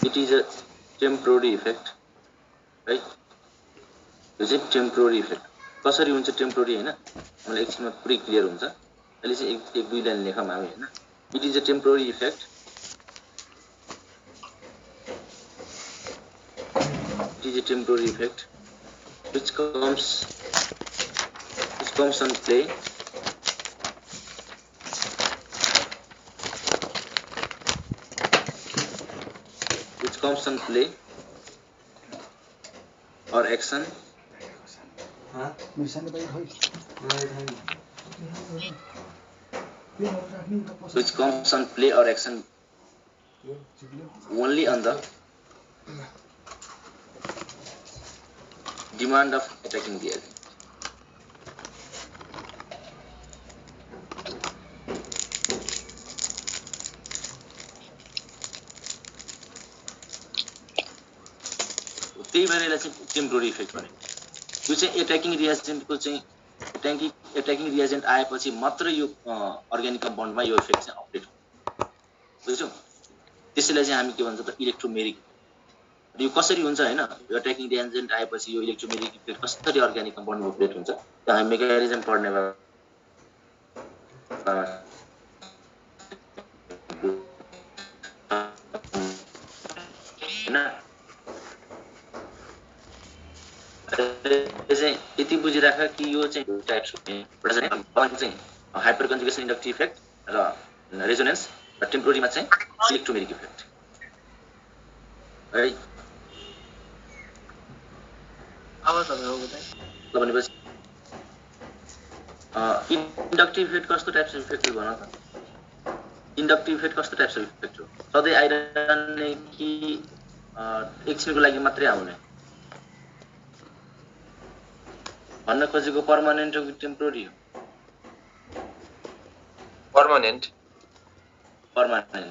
It is a temporary effect, right? यो चाहिँ temporary effect कसरी हुन्छ टेम्पोररी हैन मलाई एकछिनमा पुरै क्लियर हुन्छ अहिले चाहिँ एक दुई लाइन लेखौँ हामी हैन it is a temporary effect which comes on play or action which comes on play or action only on the demand of attacking the agent. त्यही भएर यसलाई चाहिँ टेम्पोररी इफेक्ट भने यो चाहिँ एट्याकिङ रिएजेन्टको चाहिँ एट्याकिङ रिएजेन्ट आएपछि मात्र यो अर्ग्यानिक कम्पाउन्डमा यो इफेक्ट चाहिँ अपडेट हुन्छ बुझ्यौ त्यसैलाई चाहिँ हामी के भन्छ त इलेक्ट्रोमेरिक यो कसरी हुन्छ हैन यो एट्याकिङ रिएजेन्ट आएपछि यो इलेक्ट्रोमेरिक इफेक्ट कसरी अर्ग्यानिक कम्पाउन्डमा अपडेट हुन्छ त्यो हामी मेकानिजम पढ्ने भए यति बुझिराख कि यो चाहिँ टाइप्स चाहिँ हाइपर कन्जुगेसन इन्डक्टिभ इफेक्ट र रेजोनेन्स र टेम्पोररीमा चाहिँ इलेक्ट्रोमेरिक इफेक्ट है अब तपाईहरु बताइ ल भनेपछि इन्डक्टिभ इफेक्ट कस्तो टाइप्स अफ इफेक्ट हो भन त इन्डक्टिभ इफेक्ट कस्तो टाइप्स अफ इफेक्ट हो सधैँ आइरहने कि एकछिनको लागि मात्रै आउने भन्न खोजेको पर्मानेन्ट हो कि टेम्पोररी हो पर्मानेन्ट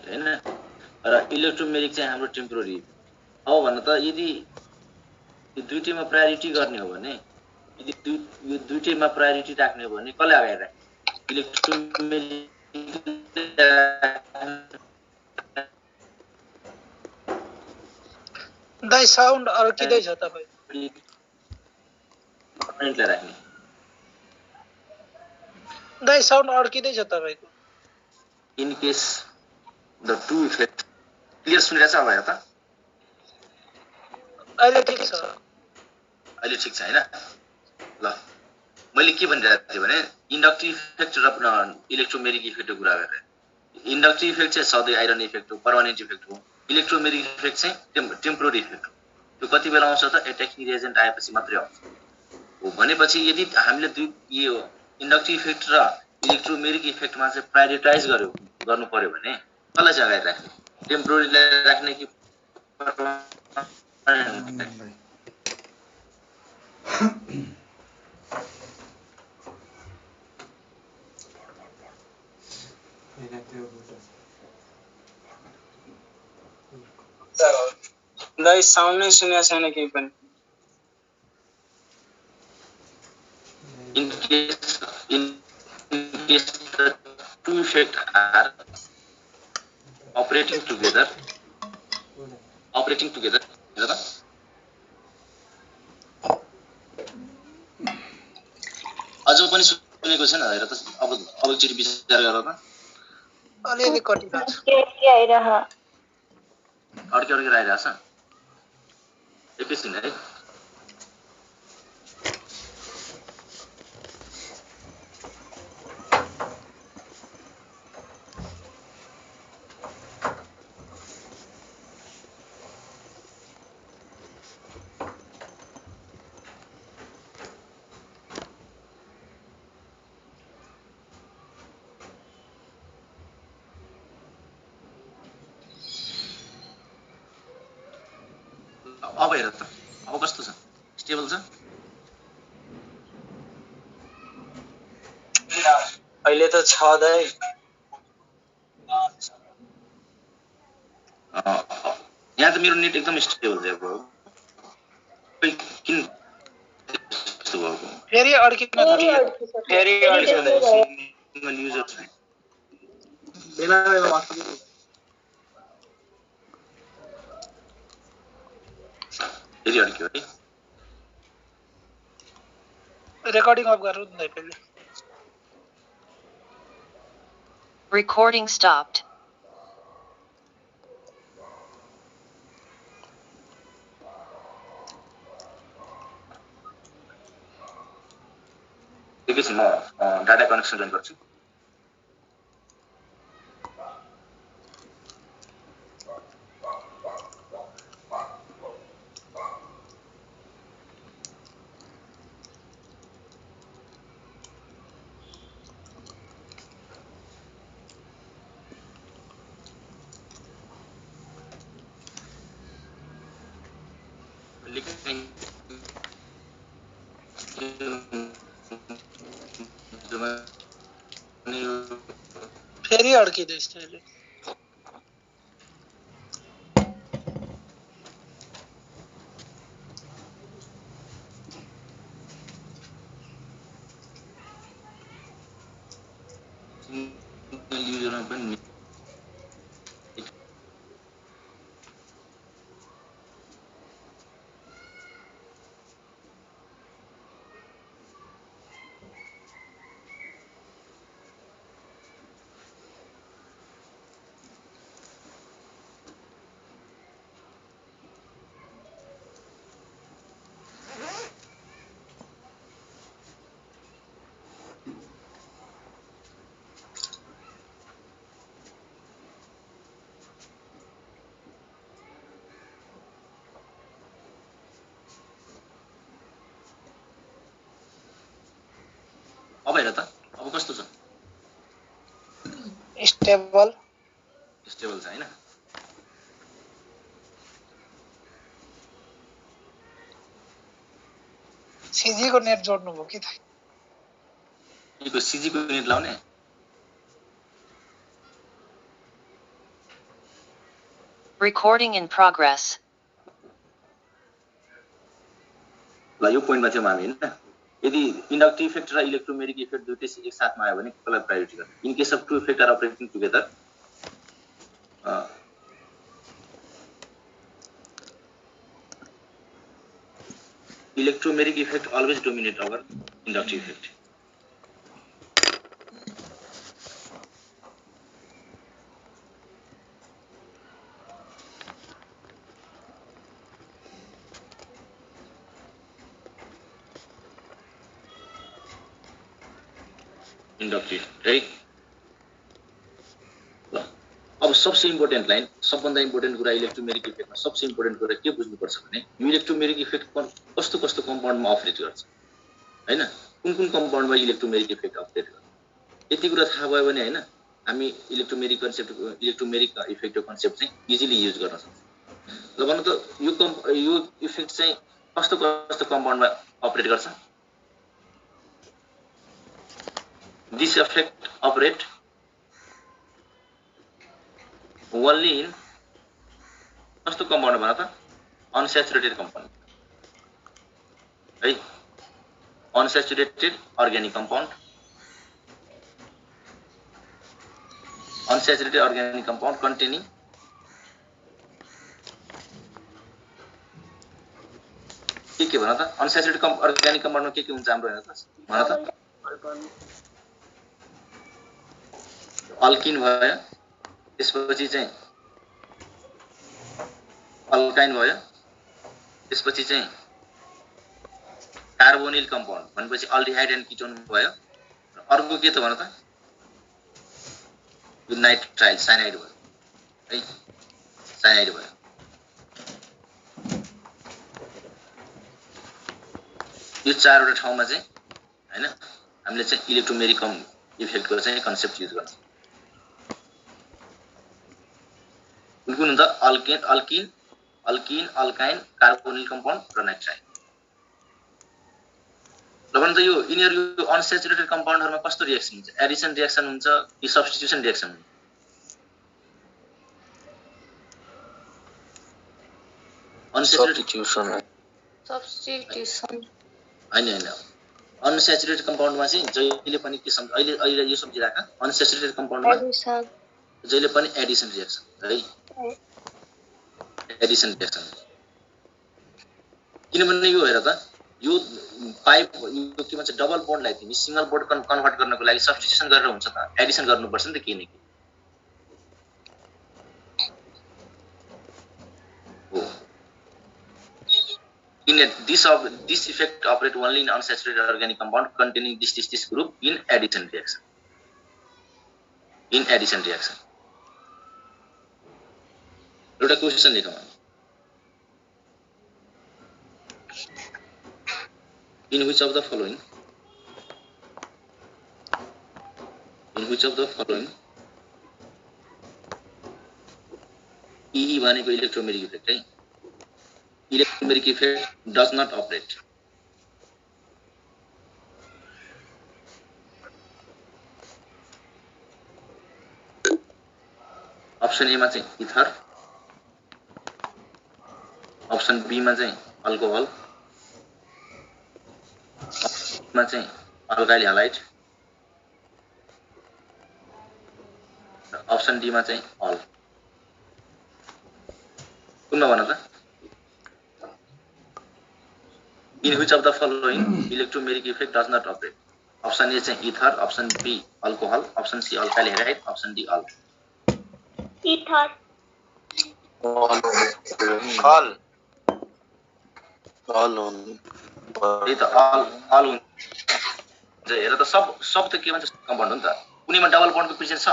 हैन र इलेक्ट्रोमेरिक चाहिँ हाम्रो टेम्पोररी हो भन्न त यदि यो दुईटैमा प्रायोरिटी गर्ने हो भने यदि यो दुईटैमा प्रायोरिटी राख्ने हो भने कसले अगाडि राख्ने इलेक्ट्रोमेरिक दाइ साउन्ड अड्किदै छ तपाई पर्मानेन्टलाई राख्ने दाइ साउन्ड अड्किदै छ तपाईको in case the to effect clear सुनिरहेछ अब हेर त अहिले ठिक छ हैन ल मैले के भनिरहेको थिएँ भने इन्डक्टिभ इफेक्ट र इलेक्ट्रोमेरिक इफेक्टको कुरा गरेँ इन्डक्टिभ इफेक्ट चाहिँ सधैँ आइरहने इफेक्ट हो पर्मानेन्ट इफेक्ट हो इलेक्ट्रोमेरिक इफेक्ट चाहिँ टेम्पोररी इफेक्ट हो त्यो कति बेला आउँछ त एट्याकिङ रिएजेन्ट आएपछि मात्रै आउँछ हो भनेपछि यदि हामीले यो इन्डक्टिभ इफेक्ट र इलेक्ट्रोमेरिक इफेक्टमा चाहिँ प्रायोरिटाइज गर्नु पर्यो भने कसलाई चाहिँ अगाडि राख्ने टेम्पोररीलाई राख्ने कि दाइ साउन्ड नै सुनेको छैन केही पनि in case the two effects are operating together हेर त अझ पनि सुनेको छैन हेर त अब एकचोटि विचार गर त अलिअलि कटिरहेछ अड्के आइरहेछ एकैछिन है अब हेर त अब कस्तो छ स्टेबल छ अहिले त छ दाइ यहाँ त मेरो नेट एकदम स्टेबल छ ब्रो किन यस्तो भएको फेरि अड्किन थाल्यो फेरि अड्किँदैछ सिंगल युजर छ बेला बेला अड्किन्छ फेरि अड्क्यो है रेकर्डिङ अफ गर्नु नि पहिले Recording stopped. एकैछिन म डाटा कनेक्सन जोइन गर्छु फेरि अड्किँदैछ अहिले युजरमा पनि अब हेर त अब कस्तो छ स्टेबल स्टेबल छ हैन सीजी को नेट जोड्नु भयो कि त यो सीजी को नेट लाउने Recording in progress. ल यो पोइन्टमा थियौं हामी हैन यदि इन्डक्टिभ इफेक्ट र इलेक्ट्रोमेरिक इफेक्ट दुईटै एक साथमा आयो भने कसलाई प्रायोरिटी गर्ने in case of two effect are operating together electromeric effect always dominate over inductive effect inductive right अब सबसे इम्पोर्टेन्ट लाइन सबभन्दा इम्पोर्टेन्ट कुरा इलेक्ट्रोमेरिक इफेक्टमा सबसे इम्पोर्टेन्ट कुरा के बुझ्नु पर्छ भने यो इलेक्ट्रोमेरिक इफेक्ट कस्तो कस्तो कम्पाउन्डमा अपरेट गर्छ हैन कुन कुन कम्पाउन्डमा इलेक्ट्रोमेरिक इफेक्ट अपरेट गर्छ यति कुरा थाहा भयो भने हैन हामी इलेक्ट्रोमेरिक इफेक्टको कन्सेप्ट चाहिँ इजिली युज गर्न सक्छौं ल भन्नु त यो इफेक्ट चाहिँ कस्तो कस्तो कम्पाउन्डमा अपरेट गर्छ this effect operate only in कस्तो कम्पाउन्ड भन त अनस्याचुरेटेड कम्पाउन्ड है unsaturated organic compound unsaturated organic compound containing के भन त अनस्याचुरेटेड अर्ग्यानिक कम्पाउन्डमा के हुन्छ हाम्रो हैन त भन त अल्किन भयो त्यसपछि चाहिँ अल्काइन भयो त्यसपछि चाहिँ कार्बोनिल कम्पाउन्ड भनेपछि अल्डिहाइड एन्ड किटोन भयो अर्को के त भन त नाइट्राइल साइनाइड भयो है साइनाइड भयो यो चारवटा ठाउँमा चाहिँ हैन हामीले चाहिँ इलेक्ट्रोमेरिक इफेक्टको चाहिँ कन्सेप्ट युज गर्छौं कुन हुन्छ अल्किन अल्काइन कार्बोनिल कम्पाउन्ड र नाइट्राइल ल भन त यो यिनीहरु यो अनस्याचुरेटेड कम्पाउन्डहरुमा कस्तो रिएक्सन हुन्छ एडिसन रिएक्सन हुन्छ कि सब्स्टिट्युसन रिएक्सन हुन्छ सब्स्टिट्युसन हैन अनस्याचुरेटेड कम्पाउन्डमा चाहिँ जहिले पनि के सम्झ अहिले यो सम्झिराका अनस्याचुरेटेड कम्पाउन्डमा जहिले पनि एडिसन रिएक्सन है एडिसन रिएक्सन किनभने यो हेर त यो पाइप यो के भन्छ डबल बोन्डलाई तिमी सिंगल बोन्ड कन्भर्ट गर्नको लागि सब्स्टिट्युसन गरेर हुन्छ त एडिसन गर्नुपर्छ नि त के न के हो this effect operate only in unsaturated organic compound containing this group in addition reaction. एउटा क्वेशन लेखौँ in which of the following EE भनेको इलेक्ट्रोमेरिक इफेक्ट है electromeric effect does not operate option ए मा चाहिँ इथर अप्सन बी मा चाहिँ alcohol मा चाहिँ अल्काइल हैलाइड अप्सन डी मा चाहिँ अल कुनमा भन त in which of the following electromeric effect does not operate option A चाहिँ ether option B alcohol option C alkyl halide option D अल इथर अल त्यही त अल हुन्छ हेर त सब त के भन्छ कम्पाउन्ड हो नि त कुनैमा डबल बन्डको प्रेजेन्ट छ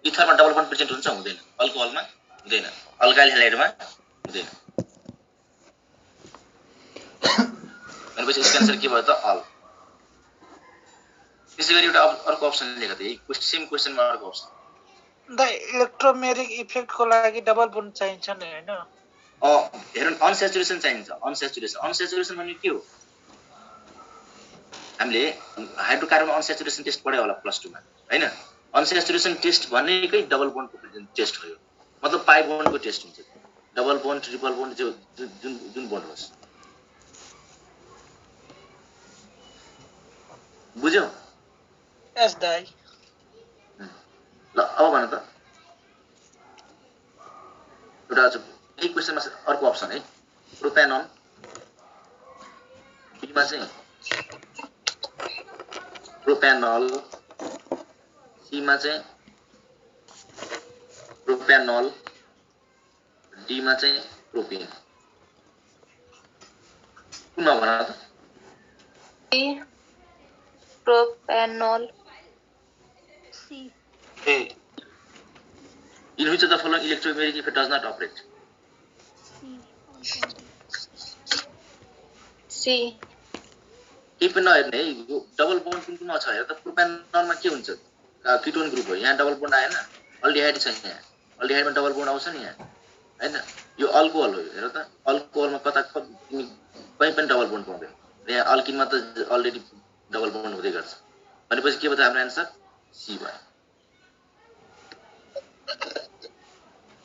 इथरमा डबल बन्ड प्रेजेन्ट हुन्छ हुँदैन अल्कोहलमा हुँदैन अल्काइल हैलाइडमा हुँदैन भनेपछि यसको आन्सर के भयो त अल त्यसैगरी एउटा अर्को अप्सन लेख त यही सेम क्वेशनमा अर्को अप्सन द इलेक्ट्रोमेरिक इफेक्टको लागि डबल बोन्ड चाहिन्छ नि हैन हेर अनस्याचुरेसन चाहिन्छ अनस्याचुरेसन भनेको के हो हामीले हाइड्रोकार्बन अनस्याचुरेसन टेस्ट पढ्यो होला प्लस 2 मा हैन अनस्याचुरेसन टेस्ट भनेकै डबल बोन्डको टेस्ट हो मतलब पाइ बोन्डको टेस्ट हुन्छ डबल बोन्ड ट्रिपल बोन्ड जुन बोन्ड होस् बुझ्यौ एस दाइ ल अब भन त एउटा यही क्वेशनमा अर्को अप्सन है प्रोप्यानोन बी मा चाहिँ प्रोप्यानोल सी मा चाहिँ प्रोप्यानोल डी मा चाहिँ प्रोपेन कुनमा भन त propanol C A in which of the following electromeric effect does not operate सी के पनि नहेर्ने है यो डबल बोन्ड कुनमा छ हेर त प्रोप्यानोलमा के हुन्छ किटोन ग्रुप हो यहाँ डबल बोन्ड आएन अल्डिहाइड छ यहाँ अल्डिहाइडमा डबल बोन्ड आउँछ नि यहाँ हैन यो अल्कोहल हो हेर त अल्कोहलमा कता तिमी कहीँ पनि डबल बोन्ड पाउँदैन यहाँ अल्किनमा त अलरेडी डबल बोन्ड हुँदै गर्छ भनेपछि के भयो त हाम्रो आन्सर सी भयो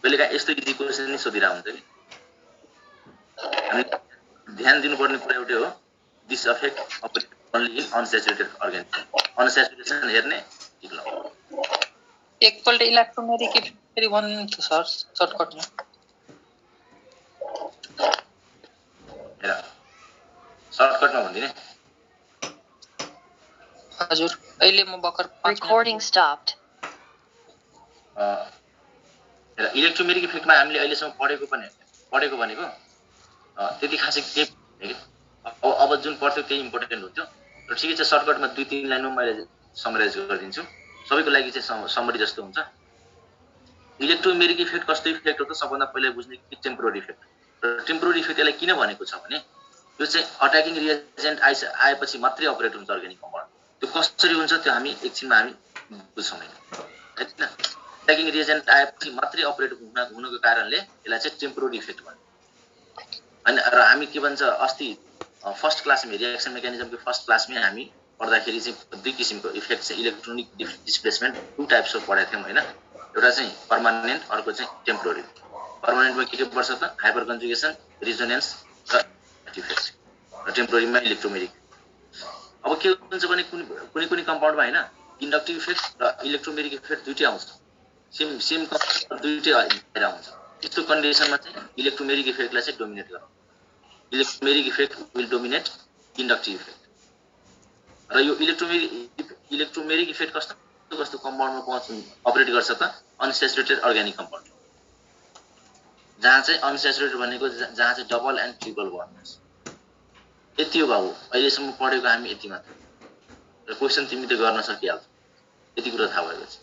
बेलुका यस्तो इजी क्वेशन नि सोधिरा हुन्छ नि हामी ध्यान दिनुपर्ने कुरा एउटै हो this effect operate only in unsaturated organism unsaturation हेर्ने ठीक ल एकपल्ट इलेक्ट्रोमेरिक इफेक्ट फेरि भन्नु सर सर्टकटमा हेर सर्टकटमा भन्दिने हजुर अहिले म भर्खर 5 Recording stopped. र इलेक्ट्रोमेरिक इफेक्टमा हामीले अहिलेसम्म पढेको भनेको त्यति खासै के अब जुन पढ्थ्यो त्यही इम्पोर्टेन्ट हुन्थ्यो र ठिकै छ सर्टकटमा 2-3 लाइनमा मैले समराइज गरिदिन्छु सबैको लागि चाहिँ समरी जस्तो हुन्छ इलेक्ट्रोमेरिक इफेक्ट कस्तो इफेक्ट हो त सबभन्दा पहिला बुझ्ने कि टेम्पोररी इफेक्ट र टेम्पोररी इफेक्ट यसलाई किन भनेको छ भने यो चाहिँ अट्याकिङ रिएजेन्ट आएपछि मात्रै अपरेट हुन्छ अर्गानिक कम्पाउन्ड त्यो कसरी हुन्छ त्यो हामी एकछिनमा हामी बुझ्छौँ हैन अट्याकिङ रिएजेन्ट आएपछि मात्रै अपरेट हुनुको कारणले यसलाई चाहिँ टेम्पोररी इफेक्ट भन्छ हैन र हामी के भन्छ अस्ति फर्स्ट क्लासमा रिएक्सन मेकानिजमको फर्स्ट क्लासमै हामी पढ्दाखेरि चाहिँ दुई किसिमको इफेक्ट चाहिँ electronic displacement to types of पढाएको थियौँ हैन एउटा चाहिँ पर्मानेन्ट अर्को चाहिँ टेम्पोररी पर्मानेन्टमा के पर्छ त हाइपर कन्जुगेसन रिजोनेन्स र इफेक्ट र टेम्पोररीमा इलेक्ट्रोमेरिक अब के हुन्छ भने कुनै कम्पाउन्डमा हैन इन्डक्टिभ इफेक्ट र इलेक्ट्रोमेरिक इफेक्ट दुईटै आउँछ सेम दुईटै आउँछ त्यस्तो कन्डिसनमा चाहिँ इलेक्ट्रोमेरिक इफेक्टलाई चाहिँ डोमिनेट गर्छ electromeric effect will dominate inductive effect र यो इलेक्ट्रोमेरिक इफेक्ट कस्तो कम्पाउन्डमा अपरेट गर्छ त अनस्याचुरेटेड अर्ग्यानिक कम्पाउन्ड जहाँ चाहिँ अनस्याचुरेटेड भनेको जहाँ चाहिँ डबल एन्ड ट्रिपल बन्ड छ यति हो बाबु अहिलेसम्म पढेको हामी यति मात्र र क्वेशन तिमी त गर्न सकिहाल्छौ यति कुरा थाहा भएको छ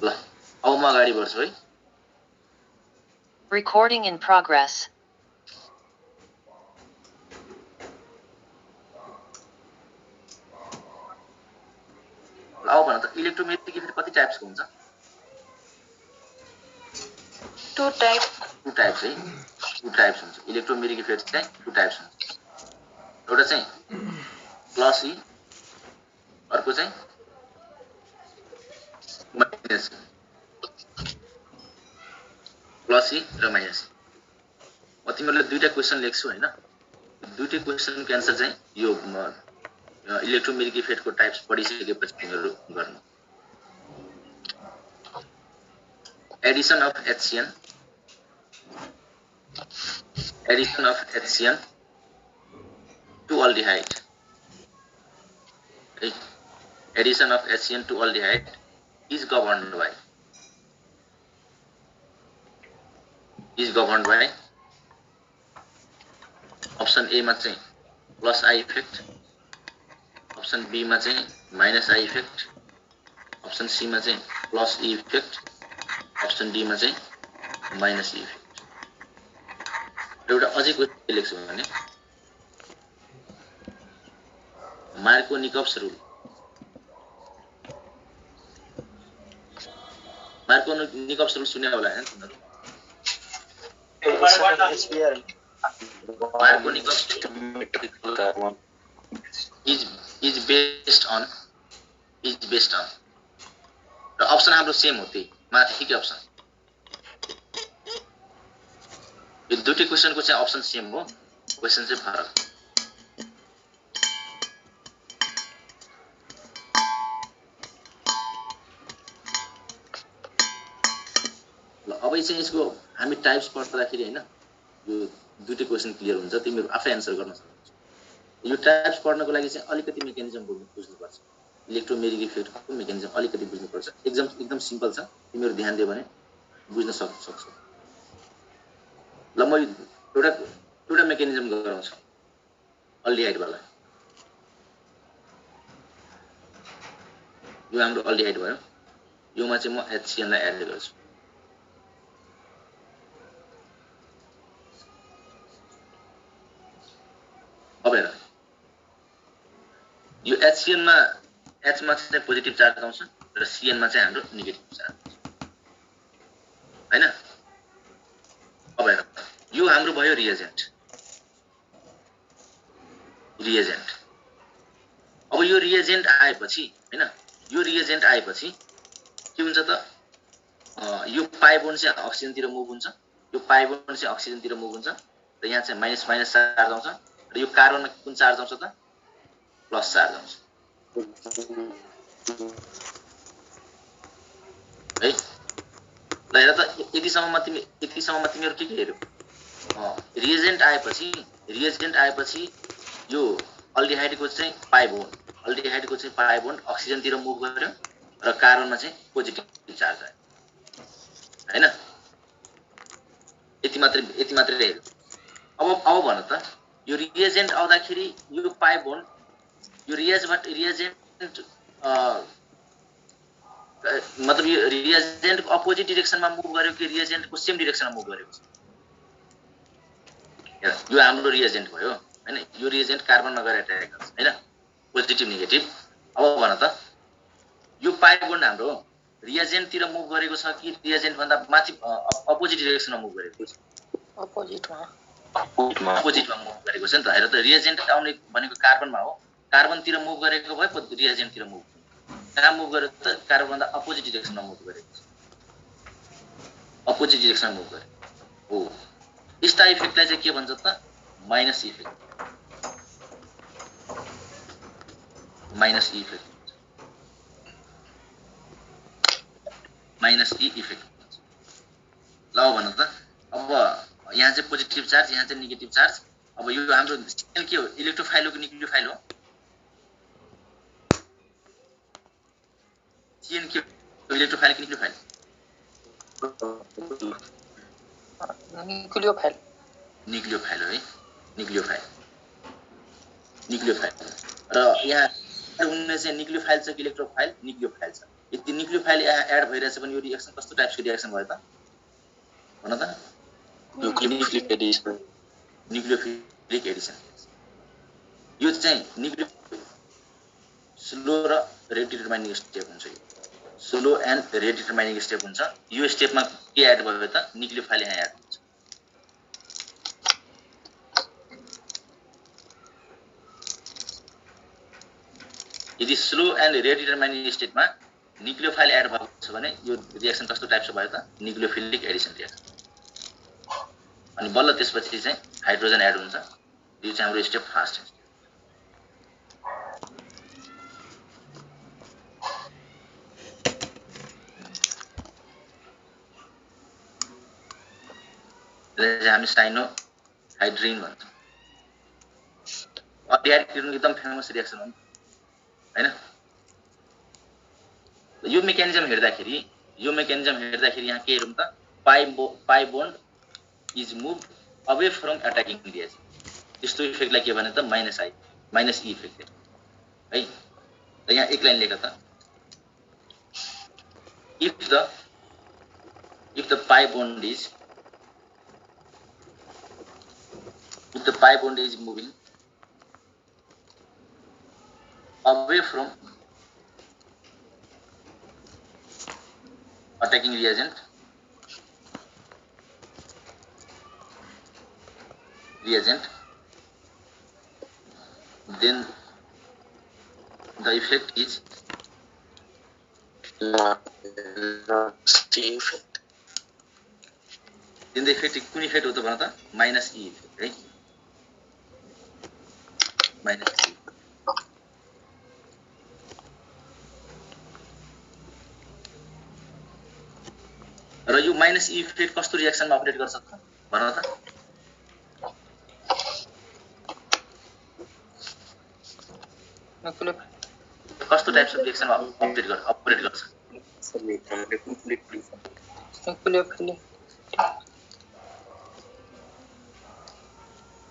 ल अब म अगाडि बढ्छु है Recording in progress. अब भन त इलेक्ट्रोमेग्नेटिक इफेक्ट कति टाइप्सको हुन्छ टु टाइप्स टु टाइप्स है टु टाइप्स हुन्छ इलेक्ट्रोमेग्नेटिक इफेक्ट चाहिँ टु टाइप्स हुन्छ एउटा चाहिँ प्लस ई अर्को चाहिँ माइनस प्लस ई र माइनस म तिमीहरुलाई दुईटा क्वेशन लेख्छु हैन दुईटै क्वेशनको आन्सर चाहिँ यो इलेक्ट्रोमेग्नेटिक इफेक्टको टाइप्स पढिसकेपछि तिमीहरु गर्नु addition of HCN to aldehyde addition of HCN to aldehyde is governed by option A मा चाहिँ plus I effect option B मा चाहिँ minus I effect option C मा चाहिँ plus E effect option D मा चाहिँ minus E effect एउटा अझै क्वेशन लेख्छु भने मार्कोनिकप्स रुल सुने होला हैन तिमीहरु Markovnikov is based on र अप्सन हाम्रो सेम हो त्यही माथिकै अप्सन यो दुईटै क्वेशनको चाहिँ अप्सन सेम हो क्वेशन चाहिँ फरक ल अब चाहिँ यसको हामी टाइप्स पढ्दाखेरि हैन यो दुईटै क्वेशन क्लियर हुन्छ तिमीहरु आफै आन्सर गर्न सक्नुहुन्छ यो टाइप्स पढ्नको लागि चाहिँ अलिकति मेकानिजम बुझ्नुपर्छ इलेक्ट्रोमेग्नेटिक इफेक्टको मेकानिजम अलिकति बुझ्नुपर्छ एकदम सिम्पल छ तिमीहरु ध्यान दियो भने बुझ्न सक्छौ ल म एउटा मेकानिजम गराउँछु अल्डिहाइड वाला यो हाम्रो अल्डिहाइड भयो योमा चाहिँ म HCN लाई एड गर्छु अब हेर यो HCN मा H मा चाहिँ पोजिटिभ चार्ज आउँछ र CN मा चाहिँ हाम्रो नेगेटिभ चार्ज आउँछ हैन अब हेर यो हाम्रो भयो रिएजेन्ट अब यो रिएजेन्ट आएपछि हैन यो रिएजेन्ट आएपछि के हुन्छ त यो पाइ बोन्ड चाहिँ अक्सिजन तिर मुभ हुन्छ यो पाइ बोन्ड चाहिँ अक्सिजन तिर मुभ हुन्छ र यहाँ चाहिँ माइनस चार्ज आउँछ र यो कार्बनमा कुन चार्ज आउँछ त प्लस चार्ज आउँछ है ल हेर त यतिसम्ममा तिमीहरु के हेर्यौ रिएजेन्ट आएपछि यो अल्डिहाइडको चाहिँ पाइ बोन्ड अक्सिजन तिर मुभ गर्यो र कार्बनमा चाहिँ पोजिटिभ चार्ज आयो हैन यति मात्रै हेर्यौ अब भन त यो रिएजेन्ट आउँदाखेरि यो पाइ बोन्ड यो रिएजेन्ट मतलब यो रिएजेन्टको अपोजिट डाइरेक्सनमा मुभ गर्यो कि रिएजेन्टको सेम डाइरेक्सनमा मुभ गर्यो यो हाम्रो रिएजेन्ट भयो हैन यो रिएजेन्ट कार्बनमा गएर एट्याक गर्छ हैन पोजिटिभ नेगेटिभ अब भन त यो पाइ बोन्ड हाम्रो रिएजेन्ट तिर मुभ गरेको छ कि रिएजेन्ट भन्दा माथि अपोजिट डाइरेक्सनमा मुभ गरेको छ अपोजिटमा मुभ गरेको छ नि त हेर त रिएजेन्ट आउने भनेको कार्बनमा हो कार्बन तिर मुभ गरेको भए रिएजेन्ट तिर मुभ कहाँ मुभ गर्यो त कार्बन भन्दा अपोजिट डाइरेक्सनमा मुभ गरेको छ अपोजिट डाइरेक्सनमा मुभ गर्यो हो यस्ता इफेक्टलाई चाहिँ के भन्छ त माइनस ई इफेक्ट ल भन त अब यहाँ चाहिँ पोजिटिभ चार्ज, यहाँ चाहिँ नेगेटिभ चार्ज। अब यो हाम्रो सेल के हो? इलेक्ट्रोफाइल हो कि न्यूक्लियोफाइल हो? CN के हो? इलेक्ट्रोफाइल कि न्यूक्लियोफाइल? न्यूक्लियोफाइल। न्यूक्लियोफाइल हो है, न्यूक्लियोफाइल। र यहाँ उनले चाहिँ न्यूक्लियोफाइल छ कि इलेक्ट्रोफाइल? न्यूक्लियोफाइल छ। यदि न्यूक्लियोफाइल यहाँ एड भइरहेछ भने यो रिएक्सन कस्तो टाइपको रिएक्सन भयो त? भन त। Nucleophilic Edison. Nucleophilic Edison. यो चाहिँ न्यूक्लियो स्लो र रेट डिटरमाइनिङ स्टेप हुन्छ। यो slow and rate determining step हुन्छ। यो स्टेपमा के एड भयो त? न्यूक्लियोफाइल यहाँ एड हुन्छ। यदि स्लो एन्ड रेट डिटरमाइनिङ स्टेटमा न्यूक्लियोफाइल एड भएको छ भने यो रिएक्सन कस्तो टाइपको भयो त? Nucleophilic Edison reaction. अनि बल्ल त्यसपछि चाहिँ हाइड्रोजन एड हुन्छ। यो चाहिँ हाम्रो स्टेप फर्स्ट हो। त्यसलाई हामी साइनो हाइड्रिन भन्छौँ। अल्डिहाइड किरण एकदम फेमस रिएक्सन हो नि, हैन? यो मेकानिजम हेर्दाखेरि यहाँ के हेरौँ त? पाई bond is move away from attacking reaction. त्यस्तो इफेक्टलाई के भने त? माइनस ई इफेक्ट है। त यहाँ एक लाइन लेख त। if the pi bond is moving away from attacking reagent, then the effect is then the effect कुन इफेक्ट हो त भन त? माइनस ई इफेक्ट है। माइनस ई। र यो माइनस ई इफेक्ट कस्तो रिएक्सनमा अपरेट गर्छ त भन त? कस्तो टाइप्स अफ रिएक्सनमा अपरेट गर्छ?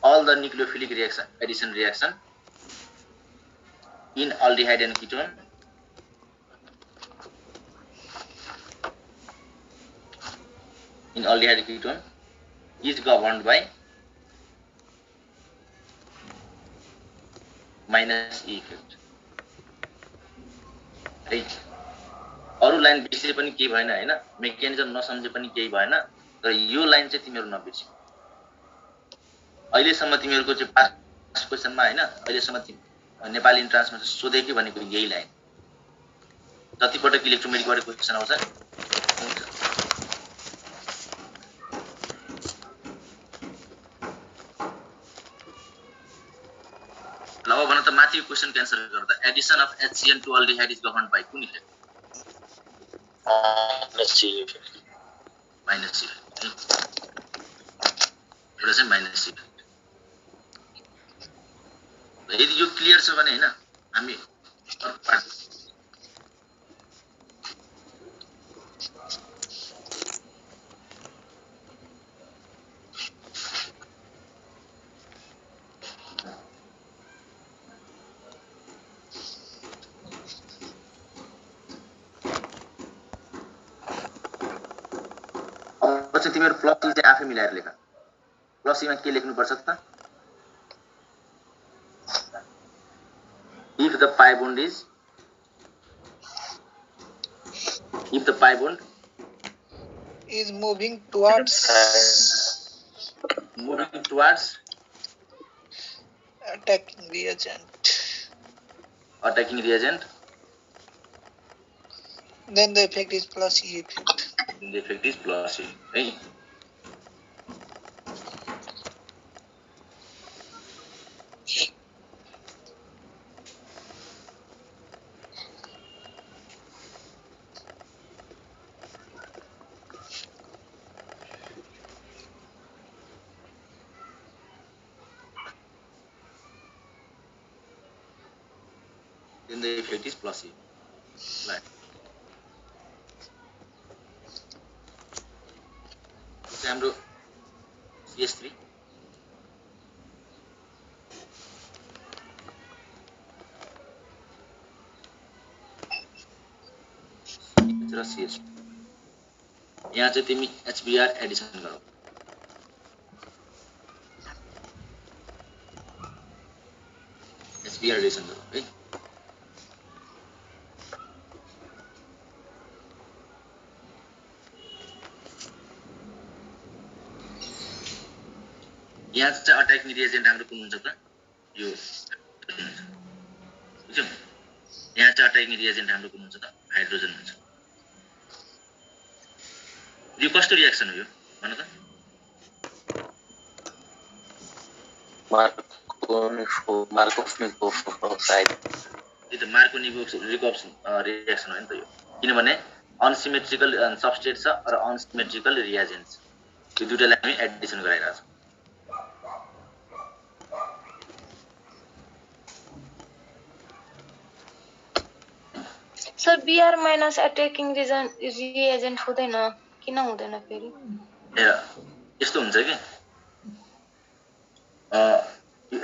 All the nucleophilic addition reaction in aldehyde and ketone is governed by minus E effect. है। अरु लाइन बिर्से पनि केही भएन हैन, मेकानिजम नसम्झे पनि केही भएन, तर यो लाइन चाहिँ तिमीहरु नबिर्सि। अहिलेसम्म तिमीहरुको चाहिँ पास क्वेशनमा हैन, अहिलेसम्म नेपाली इन्ट्रान्समा सोधेकै भनेको यही लाइन। जति पटक इलेक्ट्रोमेडिकबाट क्वेशन आउँछ ल अब भन त माथि क्वेशन क्यान्सल गर्दा addition of HCN to aldehyde is governed by कुन इफेक्ट? Minus C effect. एउटा चाहिँ माइनस सी इफेक्ट। यदि यो क्लियर छ भने हैन हामी अर्को पार्ट पछि तिमीहरु प्लस सी चाहिँ आफै मिलाएर लेख। प्लस सीमा के लेख्नु पर्छ त? If the pi bond is moving towards attacking reagent, then the effect is plus E effect. है। then the effect is plus U. Right. So हाम्रो CS3 र CS यहाँ चाहिँ तिमी HBr एडिसन गरौ HBr एडिसन गरौ है यहाँ चाहिँ अट्याकिङ रिएजेन्ट हाम्रो कुन हुन्छ त यो बुझ्यौ यहाँ चाहिँ अट्याकिङ रिएजेन्ट हाम्रो कुन हुन्छ त हाइड्रोजन हुन्छ यो कस्तो रिएक्सन हो यो भन त मार्कोनिकोभ साइड यो त मार्कोनिकोभ रिएक्सन हो नि त यो किनभने अनसिमेट्रिकल सबस्ट्रेट छ र अनसिमेट्रिकल रिएजेन्ट छ यो दुईटालाई हामी एडिसन गराइरहेछौँ सर Br माइनस अट्याकिङ रिएजेन्ट हुँदैन किन हुँदैन फेरि यस्तो हुन्छ के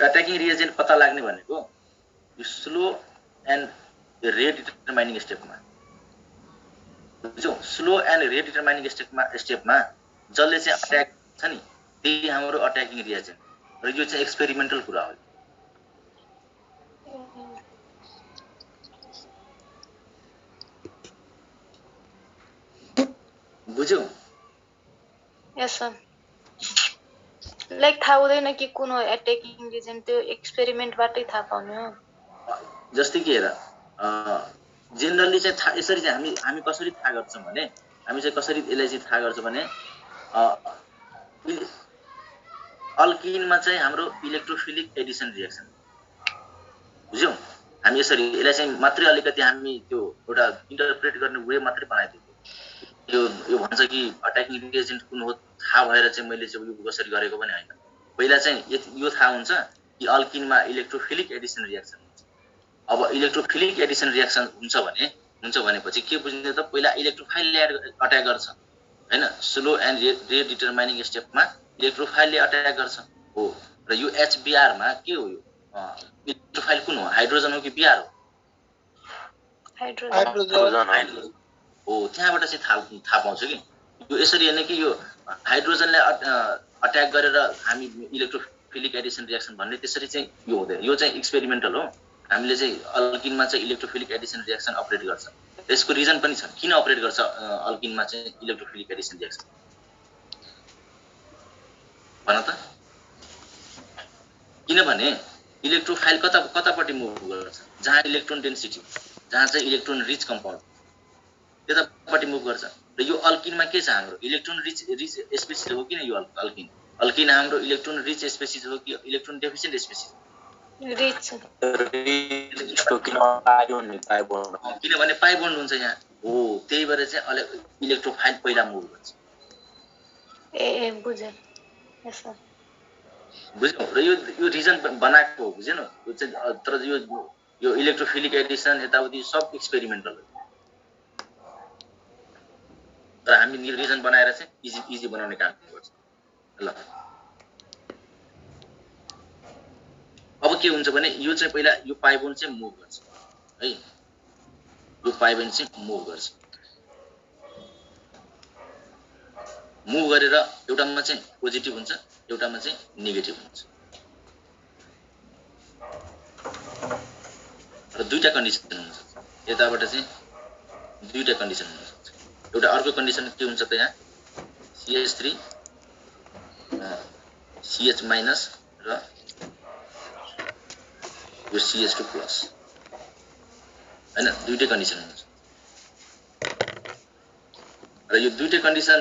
अट्याकिङ रिएजेन्ट पत्ता लाग्ने भनेको यो स्लो एन्ड रेट डिटरमाइनिङ स्टेपमा बुझ्यौ स्लो एन्ड रेट डिटरमाइनिङ स्टेपमा जसले चाहिँ अट्याक छ नि त्यही हाम्रो अट्याकिङ रिएजेन्ट र यो चाहिँ एक्सपेरिमेन्टल कुरा हो बुझ्यौ यस सर लाइक थाहा हुँदैन कि कुन हो अट्याकिङ रिएजेन्ट त्यो एक्सपेरिमेन्टबाटै थाहा पाउने हो जस्तै कि हेर जेनरली चाहिँ यसरी चाहिँ हामी कसरी थाहा गर्छौं भने हामी चाहिँ कसरी यसलाई चाहिँ थाहा गर्छौं भने अल्किनमा चाहिँ हाम्रो इलेक्ट्रोफिलिक एडिसन रिएक्सन बुझ्यौ हामी यसरी यसलाई चाहिँ मात्रै अलिकति हामी त्यो एउटा इन्टरप्रेट गर्ने वे मात्रै बनाइदिएको यो भन्छ कि अट्याकिङ रिएजेन्ट कुन हो थाहा भएर चाहिँ मैले चाहिँ यो कसरी गरेको पनि हैन पहिला चाहिँ यो थाहा हुन्छ कि अल्किनमा इलेक्ट्रोफिलिक एडिसन रिएक्सन हुन्छ अब इलेक्ट्रोफिलिक एडिसन रिएक्सन हुन्छ भनेपछि के बुझ्ने त पहिला इलेक्ट्रोफाइलले अट्याक गर्छ हैन स्लो एन्ड रेट डिटरमाइनिङ स्टेपमा इलेक्ट्रोफाइलले अट्याक गर्छ हो र यो HBr मा के हो यो इलेक्ट्रोफाइल कुन हो हाइड्रोजन हो कि Br हो हाइड्रोजन हो त्यहाँबाट चाहिँ थाहा पाउँछ कि यो यसरी हैन कि यो हाइड्रोजनलाई अट्याक गरेर हामी इलेक्ट्रोफिलिक एडिसन रिएक्सन भन्ने त्यसरी चाहिँ यो हुँदैन यो चाहिँ एक्सपेरिमेन्टल हो हामीले चाहिँ अल्किनमा चाहिँ इलेक्ट्रोफिलिक एडिसन रिएक्सन अपरेट गर्छ यसको रिजन पनि छ किन अपरेट गर्छ अल्किनमा चाहिँ इलेक्ट्रोफिलिक एडिसन रिएक्सन भन त किनभने इलेक्ट्रोफाइल कतापट्टि मुभ गर्छ जहाँ इलेक्ट्रोन डेन्सिटी जहाँ चाहिँ इलेक्ट्रोन रिच कम्पाउन्ड त्यतापट्टि मुभ गर्छ र यो अल्किनमा के छ हाम्रो इलेक्ट्रोन रिच स्पेसिस हो किन यो अल्किन हाम्रो इलेक्ट्रोन रिच स्पेसिस हो कि इलेक्ट्रोन डेफिसिएन्ट स्पेसिस किनभने पाइ बोन्ड हुन्छ यहाँ हो त्यही भएर चाहिँ इलेक्ट्रोफाइल पहिला मुभ गर्छ ए बुझे यस सर बुझ्यौ र यो रिजन बनाएको हो बुझेन यो चाहिँ तर यो इलेक्ट्रोफिलिक एडिसन यताउति सब एक्सपेरिमेन्टल हो तर हामी रिजन बनाएर चाहिँ इजी बनाउने काम गर्छ ल अब के हुन्छ भने यो चाहिँ पहिला यो पाइ बोन्ड चाहिँ मुभ गर्छ है यो पाइ बोन्ड चाहिँ मुभ गर्छ मुभ गरेर एउटामा चाहिँ पोजिटिभ हुन्छ एउटामा चाहिँ नेगेटिभ हुन्छ र दुईटा कन्डिसन हुन सक्छ यताबाट चाहिँ दुईटा कन्डिसन हुन सक्छ एउटा अर्को कन्डिसन के हुन्छ त यहाँ CH3 CH माइनस र यो CH2 प्लस हैन दुईटै कन्डिसन हुन्छ र यो दुईटै कन्डिसन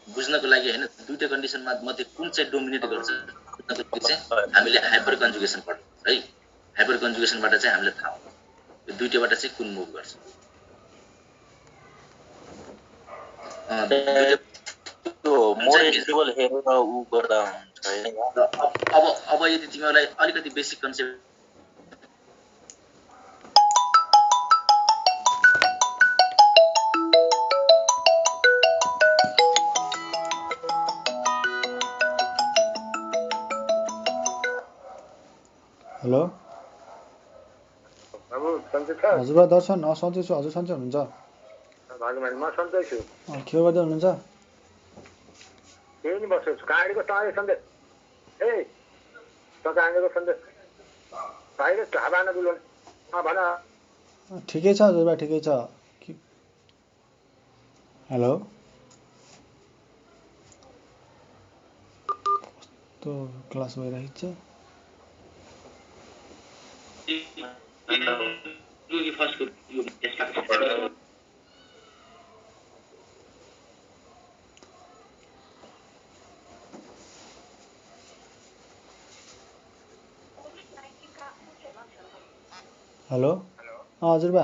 बुझ्नको लागि हैन दुईटै कन्डिसनमा मध्ये कुन चाहिँ डोमिनेट गर्छ बुझ्नको लागि चाहिँ हामीले हाइपर कन्जुगेसन पढ्नुपर्छ है हाइपर कन्जुगेसनबाट चाहिँ हामीले थाहा हुन्छ यो दुईटैबाट चाहिँ कुन मुभ गर्छ मोर स्टेबल हेरेर उ गर्दा हुन्छ हैन अब यदि तिमीलाई अलिकति बेसिक कन्सेप्ट हेलो बाबु सन्चै छ हजुरबा दर्शन सन्चै छु हजुर सन्चै हुनुहुन्छ भागमान म सन्चै छु के गर्दै हुनुहुन्छ केही नि बसेको छु गाडीको टायर सन्देश ए तपाईँको सन्देश बाहिर हावा नडुलाउने भन ठिकै छ हजुरबा ठिकै छ हेलो कस्तो क्लास भइरहेको छ हेलो हजुरबा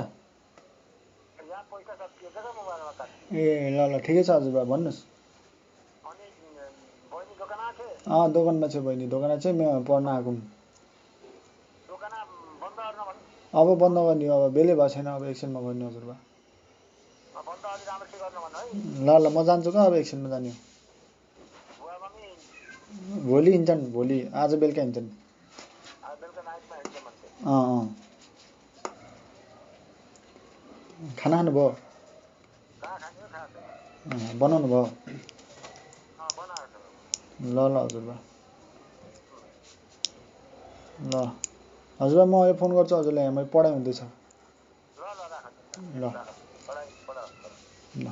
ए ल ल ठिकै छ हजुरबा भन्नुहोस् दोकानमा छ बहिनी दोकानमा चाहिँ म पढ्न आएको अब बन्द गर्ने अब बेलै भएको छैन अब एकछिनमा गर्ने हजुरबा ल ल म जान्छु कहाँ अब एकछिनमा जाने भोलि हिँड्छन् भोलि आज बेलुका हिँड्छन् खाना खानुभयो बनाउनु भयो ल ल हजुरबा ल हजुरबा म अहिले फोन गर्छु हजुरलाई यहाँ मैले पढाइ हुँदैछ ल ल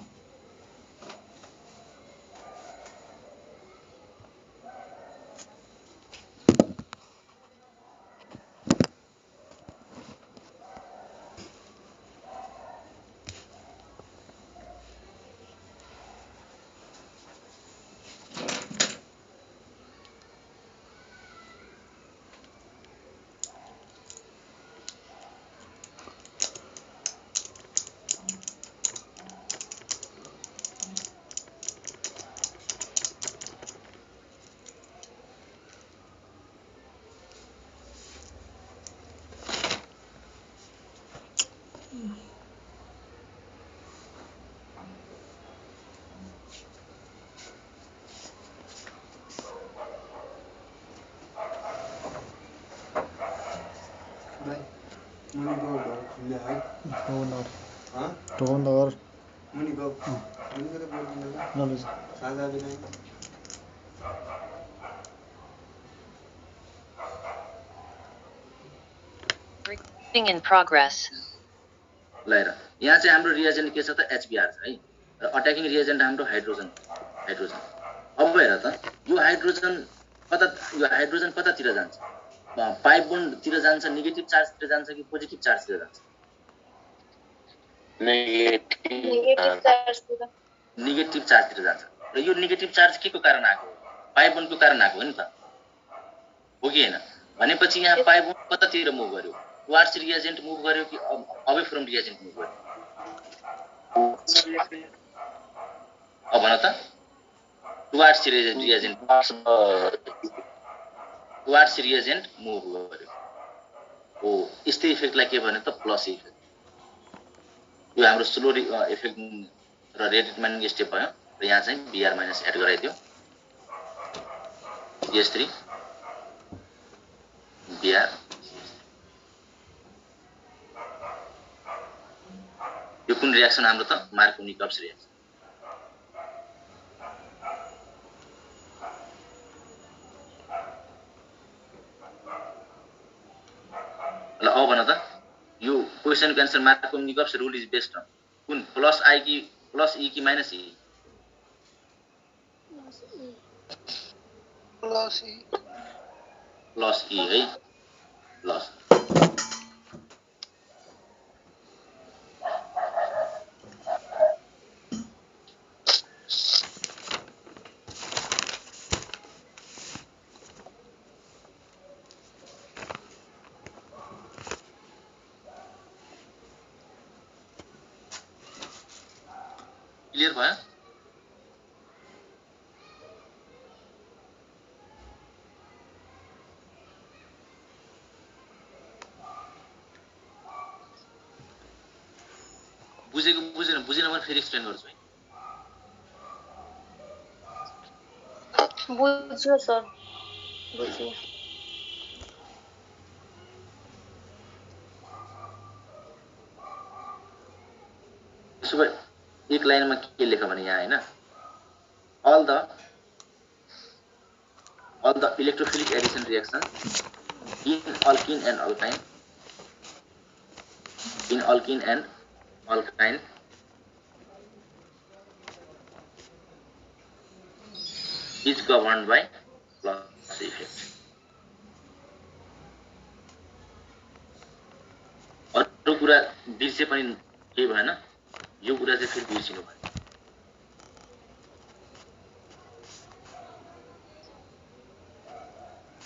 Recording in progress. ल हेर यहाँ चाहिँ हाम्रो रिएजेन्ट के छ त HBr छ है र अट्याकिङ रिएजेन्ट हाम्रो हाइड्रोजन अब हेर त यो हाइड्रोजन कतातिर जान्छ पाइप बोन्डतिर जान्छ नेगेटिभ चार्जतिर जान्छ कि पोजिटिभ चार्जतिर जान्छ नेगेटिभ चार्जतिर जान्छ र यो नेगेटिभ चार्ज के को कारण आएको पाइप बोन्डको कारण आएको हो नि त हो कि हैन भनेपछि यहाँ पाइप बोन्ड कतातिर मुभ गर्यो टुवार्ड्स रिएजेन्ट मुभ गर्यो कि अवे फ्रम रिएजेन्ट मुभ गर्यो अब भन त टुवार्ड्स रिएजेन्ट मुभ गर्यो हो यस्तै इफेक्टलाई के भन्यो त प्लस इफेक्ट यो हाम्रो स्लो इफेक्ट र रेटेड माइनिङ स्टेप भयो र यहाँ चाहिँ Br माइनस एड गराइदियो CH3 Br यो कुन रिएक्सन हाम्रो त मार्कोनिकप्स रिएक्सन ल अब भन त यो क्वेशनको answer Markovnikov's rule is based on कुन प्लस i कि प्लस e कि माइनस e प्लस e है प्लस क्लियर भयो बुझेन भने फेरि एक्सप्लेन गर्छु है बुझ्यो सर बुझ्यो एक लाइनमा के लेख भने यहाँ हैन all the electrophilic addition reactions in alkene and alkyne is governed by Clausius effect. अरु कुरा बिर्से पनि केही भएन यो कुरा चाहिँ फेरि बिर्सिनु भयो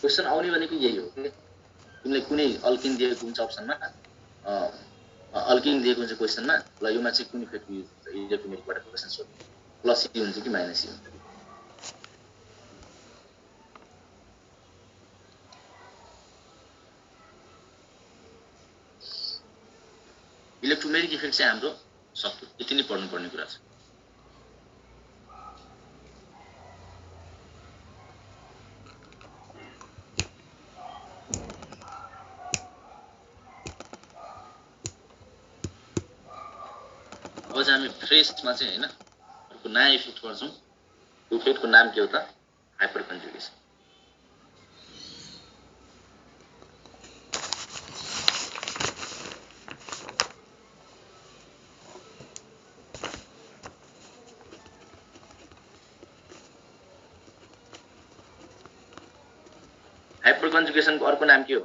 क्वेशन आउने भनेको यही हो के तिमीले कुनै अल्किन दिएको हुन्छ अप्सनमा अल्किन दिएको हुन्छ क्वेशनमा ल योमा चाहिँ कुन इफेक्ट युज हुन्छ इलेक्ट्रोमेरिकबाट क्वेशन सोध्नु प्लस सी हुन्छ कि माइनस सी हुन्छ इलेक्ट्रोमेरिक इफेक्ट चाहिँ हाम्रो सक्यो यति नै पढ्नु पर्ने कुरा छ अब चाहिँ हामी फ्रेसमा चाहिँ हैन अर्को नयाँ इफेक्ट गर्छौं इफेक्टको नाम के हो त हाइपर कन्जुगेसन हाइपर कन्जुगेसनको अर्को नाम के हो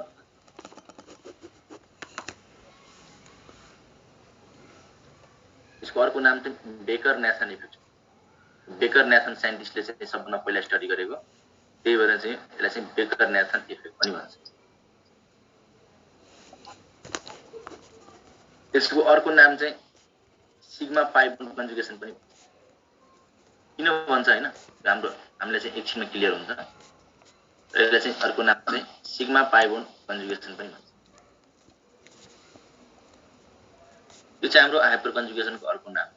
यसको अर्को नाम चाहिँ बेकर न्याथन इफेक्ट बेकर न्याथन साइन्टिस्टले चाहिँ सबभन्दा पहिला स्टडी गरेको त्यही भएर चाहिँ यसलाई चाहिँ बेकर न्याथन इफेक्ट पनि भन्छ यसको अर्को नाम चाहिँ सिग्मा पाइ बोन्ड कन्जुगेसन पनि किन भन्छ हैन हामीले चाहिँ एकछिनमा क्लियर हुन्छ यसलाई चाहिँ अर्को नाम चाहिँ सिग्मा पाइ बोन्ड कन्जुगेसन पनि भन्छ यो चाहिँ हाम्रो हाइपर कन्जुगेसनको अर्को नाम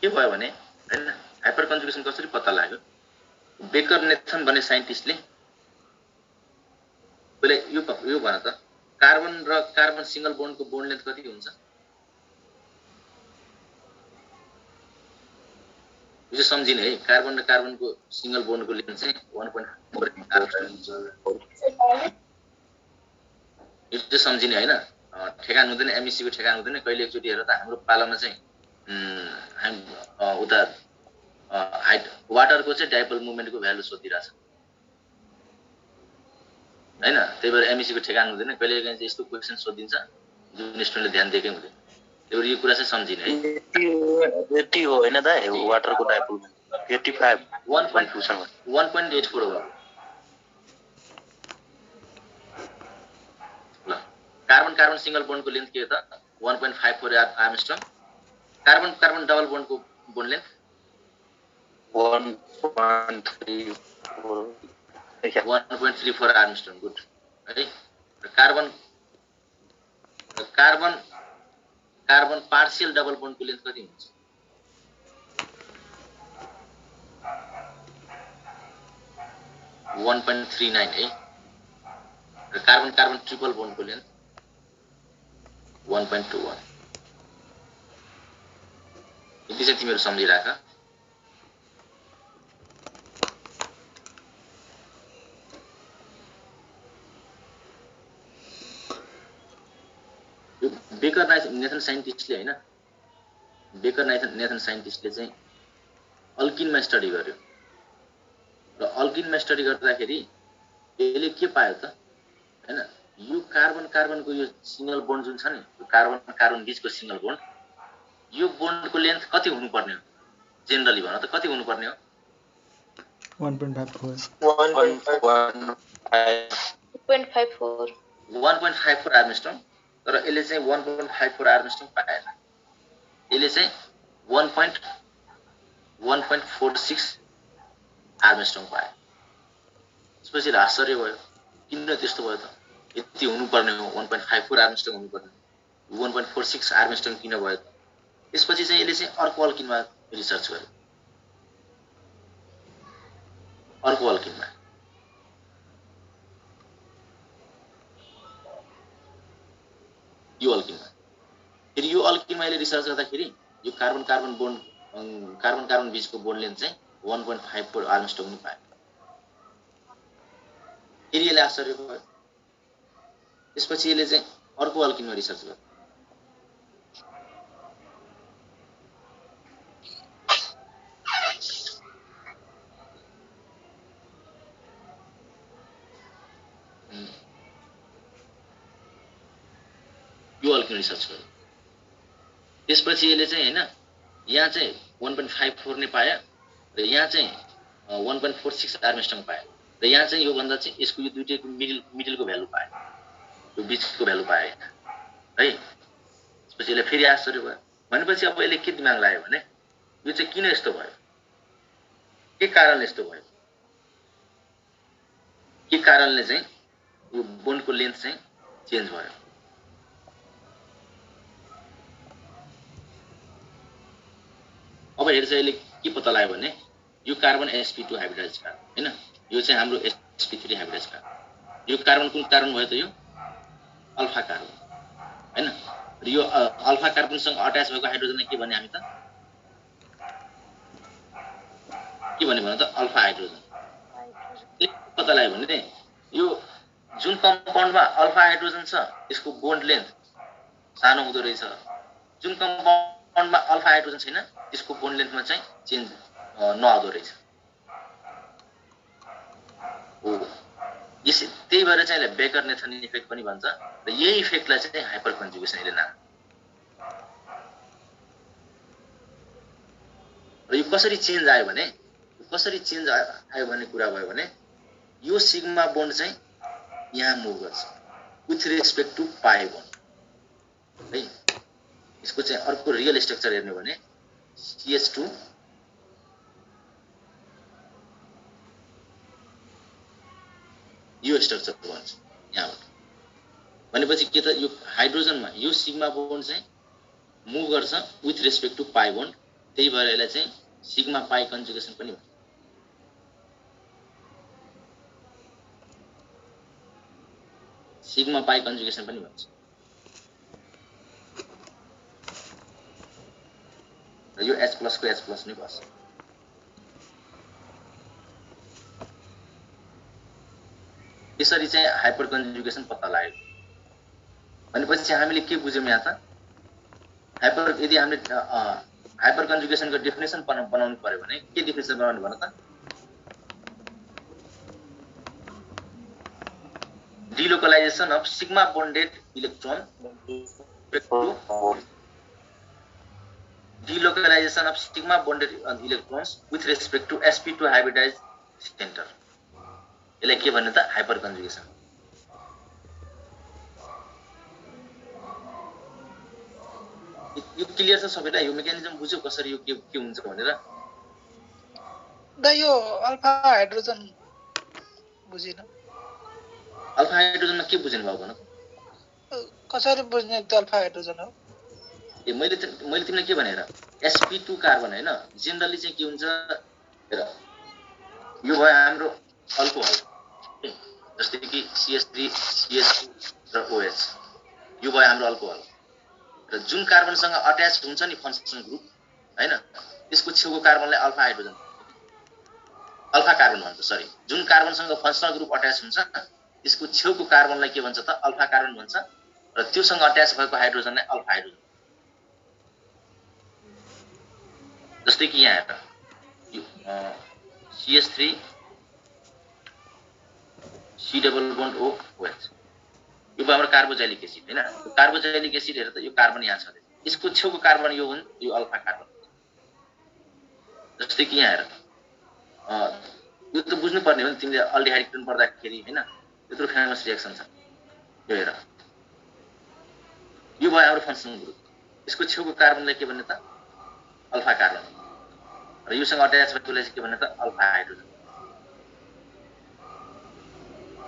के भयो भने हैन हाइपर कन्जुगेसन कसरी पत्ता लाग्यो बेकर नेथन भन्ने साइन्टिस्टले पहिले यो भन त कार्बन र कार्बन सिंगल बोन्डको बोन्ड लेन्थ कति हुन्छ यो चाहिँ सम्झिने है कार्बन र कार्बनको सिंगल बोन्डको लेन्थ चाहिँ 1.4 यो चाहिँ सम्झिने हैन ठेगान हुँदैन एमईसी को ठेगान हुँदैन कहिले एकचोटी हेर त हाम्रो पालामा चाहिँ उता हाइट वाटरको चाहिँ डाइपोल मोमेन्टको भ्यालु सोधिरहेछ हैन त्यही भएर एमईसी को ठेगान हुँदैन कहिले चाहिँ यस्तो क्वेशन सोधिन्छ जुन स्टुडेन्टले ध्यान दिएकै हुँदैन त्यही भएर यो कुरा चाहिँ सम्झिने है 80 हो हैन त वाटरको डाइपोल 85 1.84 हो कार्बन कार्बन सिंगल बोन्डको लेन्थ के हो त 1.54 आर्मस्ट्रङ कार्बन कार्बन डबल बोन्डको बोन्ड लेन्थ 1.34 आर्मस्ट्रङ गुड है carbon carbon carbon partial double बोन्डको लेन्थ कति हुन्छ .39 है र कार्बन कार्बन ट्रिपल बोन्डको लेन्थ 1.21 यति चाहिँ तिमीहरु सम्झिराख बेकर नेथन साइन्टिस्टले हैन बेकर नेथन साइन्टिस्टले चाहिँ अल्किनमा स्टडी गर्यो र अल्किनमा स्टडी गर्दाखेरि यसले के पायो त हैन यो कार्बन कार्बनको यो सिंगल बोन्ड जुन छ नि यो कार्बन कार्बन बीचको सिंगल बोन्ड यो बोन्डको लेन्थ कति हुनुपर्ने हो जेनरली भन त कति हुनुपर्ने हो 1.54 आर्मस्ट्रङ तर यसले चाहिँ 1.54 आर्मस्ट्रङ पाएन यसले चाहिँ 1.46 आर्मस्ट्रङ पायो त्यसपछि आश्चर्य भयो किन त्यस्तो भयो त यति हुनुपर्ने हो 1.54 आर्मस्ट्रङ हुनुपर्ने 1.46 आर्मस्ट्रङ किन भयो त त्यसपछि चाहिँ यसले चाहिँ अर्को अल्किनमा रिसर्च गर्यो अर्को अल्किनमा यो अल्किनमा फेरि यो अल्किनमा अहिले रिसर्च गर्दाखेरि यो कार्बन कार्बन बीचको बोन्ड लेन्थ चाहिँ 1.54 आर्मस्ट्रङ नि पायो। फेरि यसले आश्चर्य भयो। त्यसपछि यसले चाहिँ अर्को अल्किनमा रिसर्च गर्यो। यो अल्किन रिसर्च गर्यो। त्यसपछि यसले चाहिँ हैन यहाँ चाहिँ 1.54 नै पायो र यहाँ चाहिँ 1.46 आर्मस्ट्रङ पायो र यहाँ चाहिँ यो भन्दा चाहिँ यसको यो दुईटैको मिडलको भ्यालु पायो। यो बीचको भ्यालु पायो है। त्यसपछि यसले फेरि आश्चर्य भयो। भनेपछि अब यसले के दिमाग लाग्यो भने यो चाहिँ किन यस्तो भयो, के कारणले यस्तो भयो, के कारणले चाहिँ यो बोन्डको लेन्थ चाहिँ चेन्ज भयो। अब हेर्छ यसले के पत्ता लाग्यो भने यो कार्बन sp2 हाइब्रिडाइज कार्बन हैन, यो चाहिँ हाम्रो sp3 हाइब्रिडाइज कार्बन। यो कार्बन कुन कार्बन भयो त? यो अल्फा कार्बन हैन। र यो अल्फा कार्बनसँग अट्याच भएको हाइड्रोजनले के भने हामी त के भने त अल्फा हाइड्रोजन। पत्ता लाग्यो भने यो जुन कम्पाउन्डमा अल्फा हाइड्रोजन छ त्यसको बोन्ड लेन्थ सानो हुँदो रहेछ। जुन कम्पाउन्डमा अल्फा हाइड्रोजन छैन त्यसको बोन्ड लेन्थमा चाहिँ चेन्ज नआउँदो रहेछ। हो यस त्यही भएर चाहिँ यसलाई बेकर-नेथन इफेक्ट पनि भन्छ र यही इफेक्टलाई चाहिँ हाइपर कन्जुगेसन ले नाम। र यो कसरी चेन्ज आयो भने कुरा भयो भने यो सिग्मा बोन्ड चाहिँ यहाँ मुभ गर्छ with respect to pie bond है। यसको चाहिँ अर्को रियल स्ट्रक्चर हेर्नु भने CH2 यो स्ट्रक्चर भन्छ यहाँबाट। भनेपछि के त यो हाइड्रोजनमा यो सिग्मा बोन्ड चाहिँ मुभ गर्छ with respect to pie bond, त्यही भएर यसलाई चाहिँ सिग्मा पाई कन्जुगेसन पनि भन्छ। सिग्मा पाई कन्जुगेसन पनि भन्छ। र यो H+ को H+ नै बस्छ। यसरी चाहिँ हाइपर कन्जुगेसन पत्ता लाग्यो। भनेपछि हामीले के बुझ्यौं यहाँ त? यदि हामीले हाइपर कन्जुगेसनको डेफिनेसन बनाउनु पर्यो भने के डेफिनेसन बनाउनु भन त? Delocalisation of sigma bonded electron delocalization of sigma bonded electrons with respect to sp2 hybridized center। यसलाई के भन्ने त? Hyper conjugation. यो क्लियर छ सबैलाई? यो मेकानिजम बुझ्यो कसरी यो के हुन्छ भनेर? द यो अल्फा हाइड्रोजन बुझिन। अल्फा हाइड्रोजनमा के बुझ्नु भयो भन? कसरी बुझ्ने त अल्फा हाइड्रोजन हो? मैले तिमीलाई के भने र sp2 कार्बन हैन, जनरली चाहिँ के हुन्छ हेर, यो भयो हाम्रो अल्कोहल जस्तै कि CH3 CH2 र OH, यो भयो हाम्रो अल्कोहल। र जुन कार्बनसँग अट्याच हुन्छ नि फंक्सनल ग्रुप हैन, त्यसको छेउको कार्बनलाई अल्फा कार्बन भन्छ। सरी, जुन कार्बनसँग फंक्सनल ग्रुप अट्याच हुन्छ त्यसको छेउको कार्बनलाई के भन्छ त? अल्फा कार्बन भन्छ। र त्योसँग अट्याच भएको हाइड्रोजनलाई अल्फा हाइड्रोजन। जस्तै कि यहाँ हेर, यो CH3 C double bond OH, यो भयो हाम्रो कार्बोजाइलिक एसिड हैन। यो कार्बोजाइलिक एसिड हेर त, यो कार्बन यहाँ छ, यसको छेउको कार्बन यो हुन्, यो अल्फा कार्बन। जस्तै कि यहाँ हेर, यो त बुझ्नु पर्ने हो नि तिमीले अल्डिहाइड किन पढ्दाखेरि हैन, यत्रो फेमस रिएक्सन छ। यो हेर, यो भयो हाम्रो फंक्सनल ग्रुप, यसको छेउको कार्बनलाई के भन्ने त? Alpha carbon. र योसँग अट्याच भएकोलाई चाहिँ के भन्ने त? Alpha hydrogen.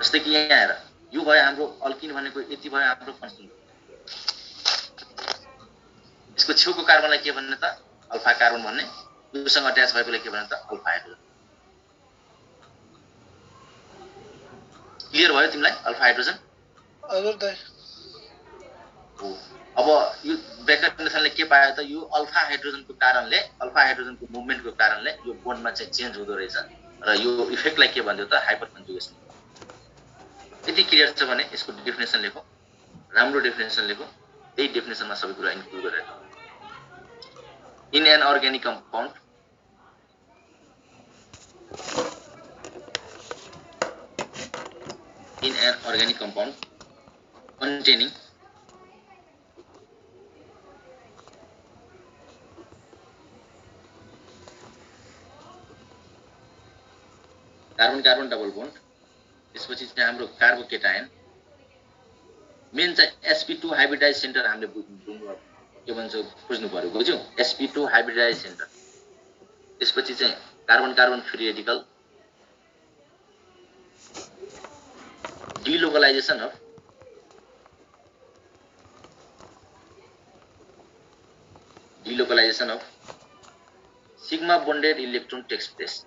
जस्तै कि यहाँ हेर, यो भयो हाम्रो अल्किन भनेको, यति भयो हाम्रो फंक्सनल ग्रुप, यसको छेउको कार्बनलाई के भन्ने त? अल्फा कार्बन भन्ने। योसँग अट्याच भएकोलाई के भन्ने त? Alpha hydrogen. क्लियर भयो तिमीलाई अल्फा हाइड्रोजन? हजुर दाइ। हो। अब यो ब्रेकर कन्डिसनले के पायो त यो अल्फा हाइड्रोजनको कारणले अल्फा हाइड्रोजनको मुभमेन्टको कारणले यो बोन्डमा चाहिँ चेन्ज हुँदो रहेछ र यो इफेक्टलाई के भन्दियो त हाइपर कन्जुगेसन। यति क्लियर छ भने यसको डेफिनेसन लेखौँ, राम्रो डेफिनेसन लेखौँ, त्यही डेफिनेसनमा सबै कुरा इन्क्लुड गरेर। In an organic compound containing carbon double bond, त्यसपछि चाहिँ हाम्रो कार्बोकेटायन, मेन चाहिँ sp2 हाइब्रिडाइज सेन्टर हामीले के भन्छ बुझ्नु पर्यो, बुझ्यौ? sp2 हाइब्रिडाइज सेन्टर, त्यसपछि चाहिँ carbon free radical, delocalization of sigma bonded electron takes place.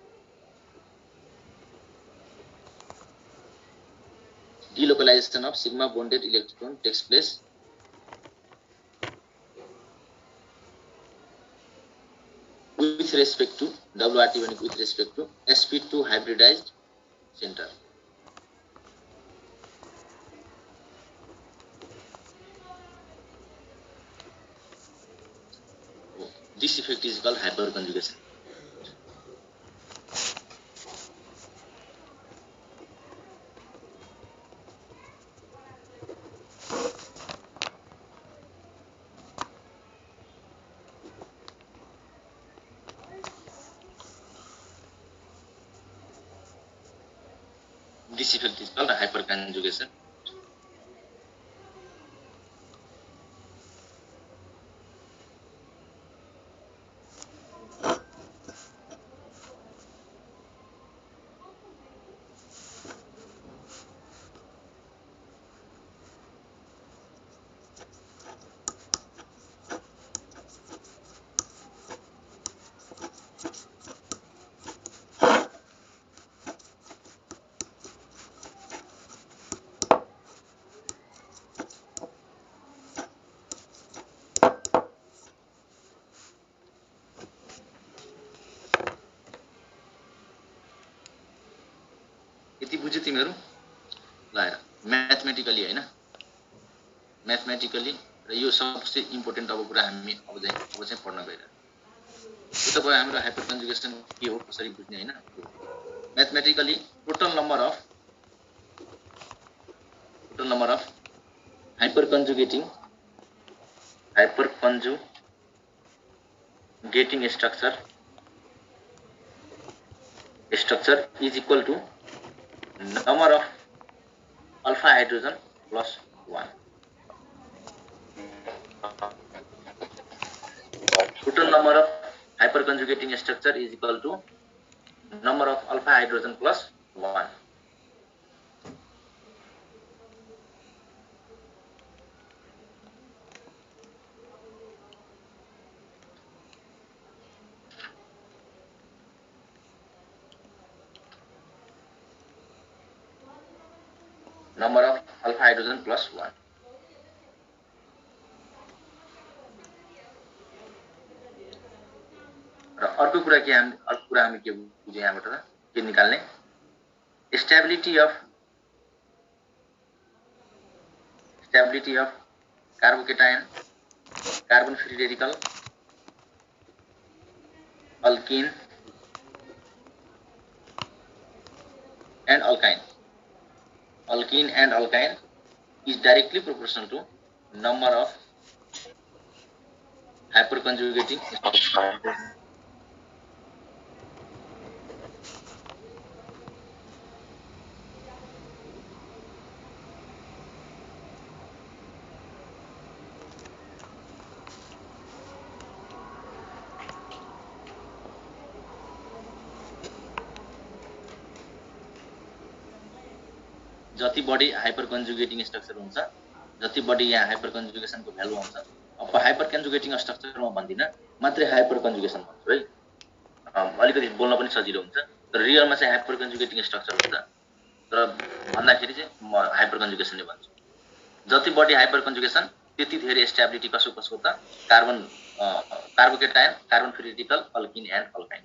Delocalization of sigma bonded electron takes place with respect to WRT1 with respect to sp2 hybridized center. This effect is called hyperconjugation. This effect is called hyperconjugation. यति बुझ्यो तिमीहरू? ल mathematically हैन, mathematically र यो सबसे important अब कुरा हामी अब चाहिँ पढ्न गइरहेको। यो त भयो हाम्रो हाइपरकन्जुगेसन के हो, कसरी बुझ्ने हैन। Mathematically total number of hyperconjugating structure is equal to number of alpha hydrogen plus 1. Total number of hyperconjugating structure is equal to number of alpha hydrogen plus 1. Number of alpha hydrogen plus 1. र अर्को कुरा हामी के बुझ्यौं यहाँबाट त के निकाल्ने, stability of carbocation, carbon free radical, alkene and alkyne is directly proportional to number of hyperconjugating जति बढी हाइपरकन्जुगेटिङ स्ट्रक्चर हुन्छ, जति बढी यहाँ हाइपरकन्जुगेसनको भ्यालु आउँछ। अब हाइपरकन्जुगेटिङ स्ट्रक्चरमा भन्दिनँ, मात्रै हाइपरकन्जुगेसन भन्छु है, अलिकति बोल्न पनि सजिलो हुन्छ। तर रियलमा चाहिँ हाइपरकन्जुगेटिङ स्ट्रक्चर हुन्छ, तर भन्दाखेरि चाहिँ म हाइपरकन्जुगेसन नै भन्छु। जति बढी हाइपरकन्जुगेसन त्यति धेरै स्टेबिलिटी कसको त carbon carbocation, carbon free radical, alkene and alkyne.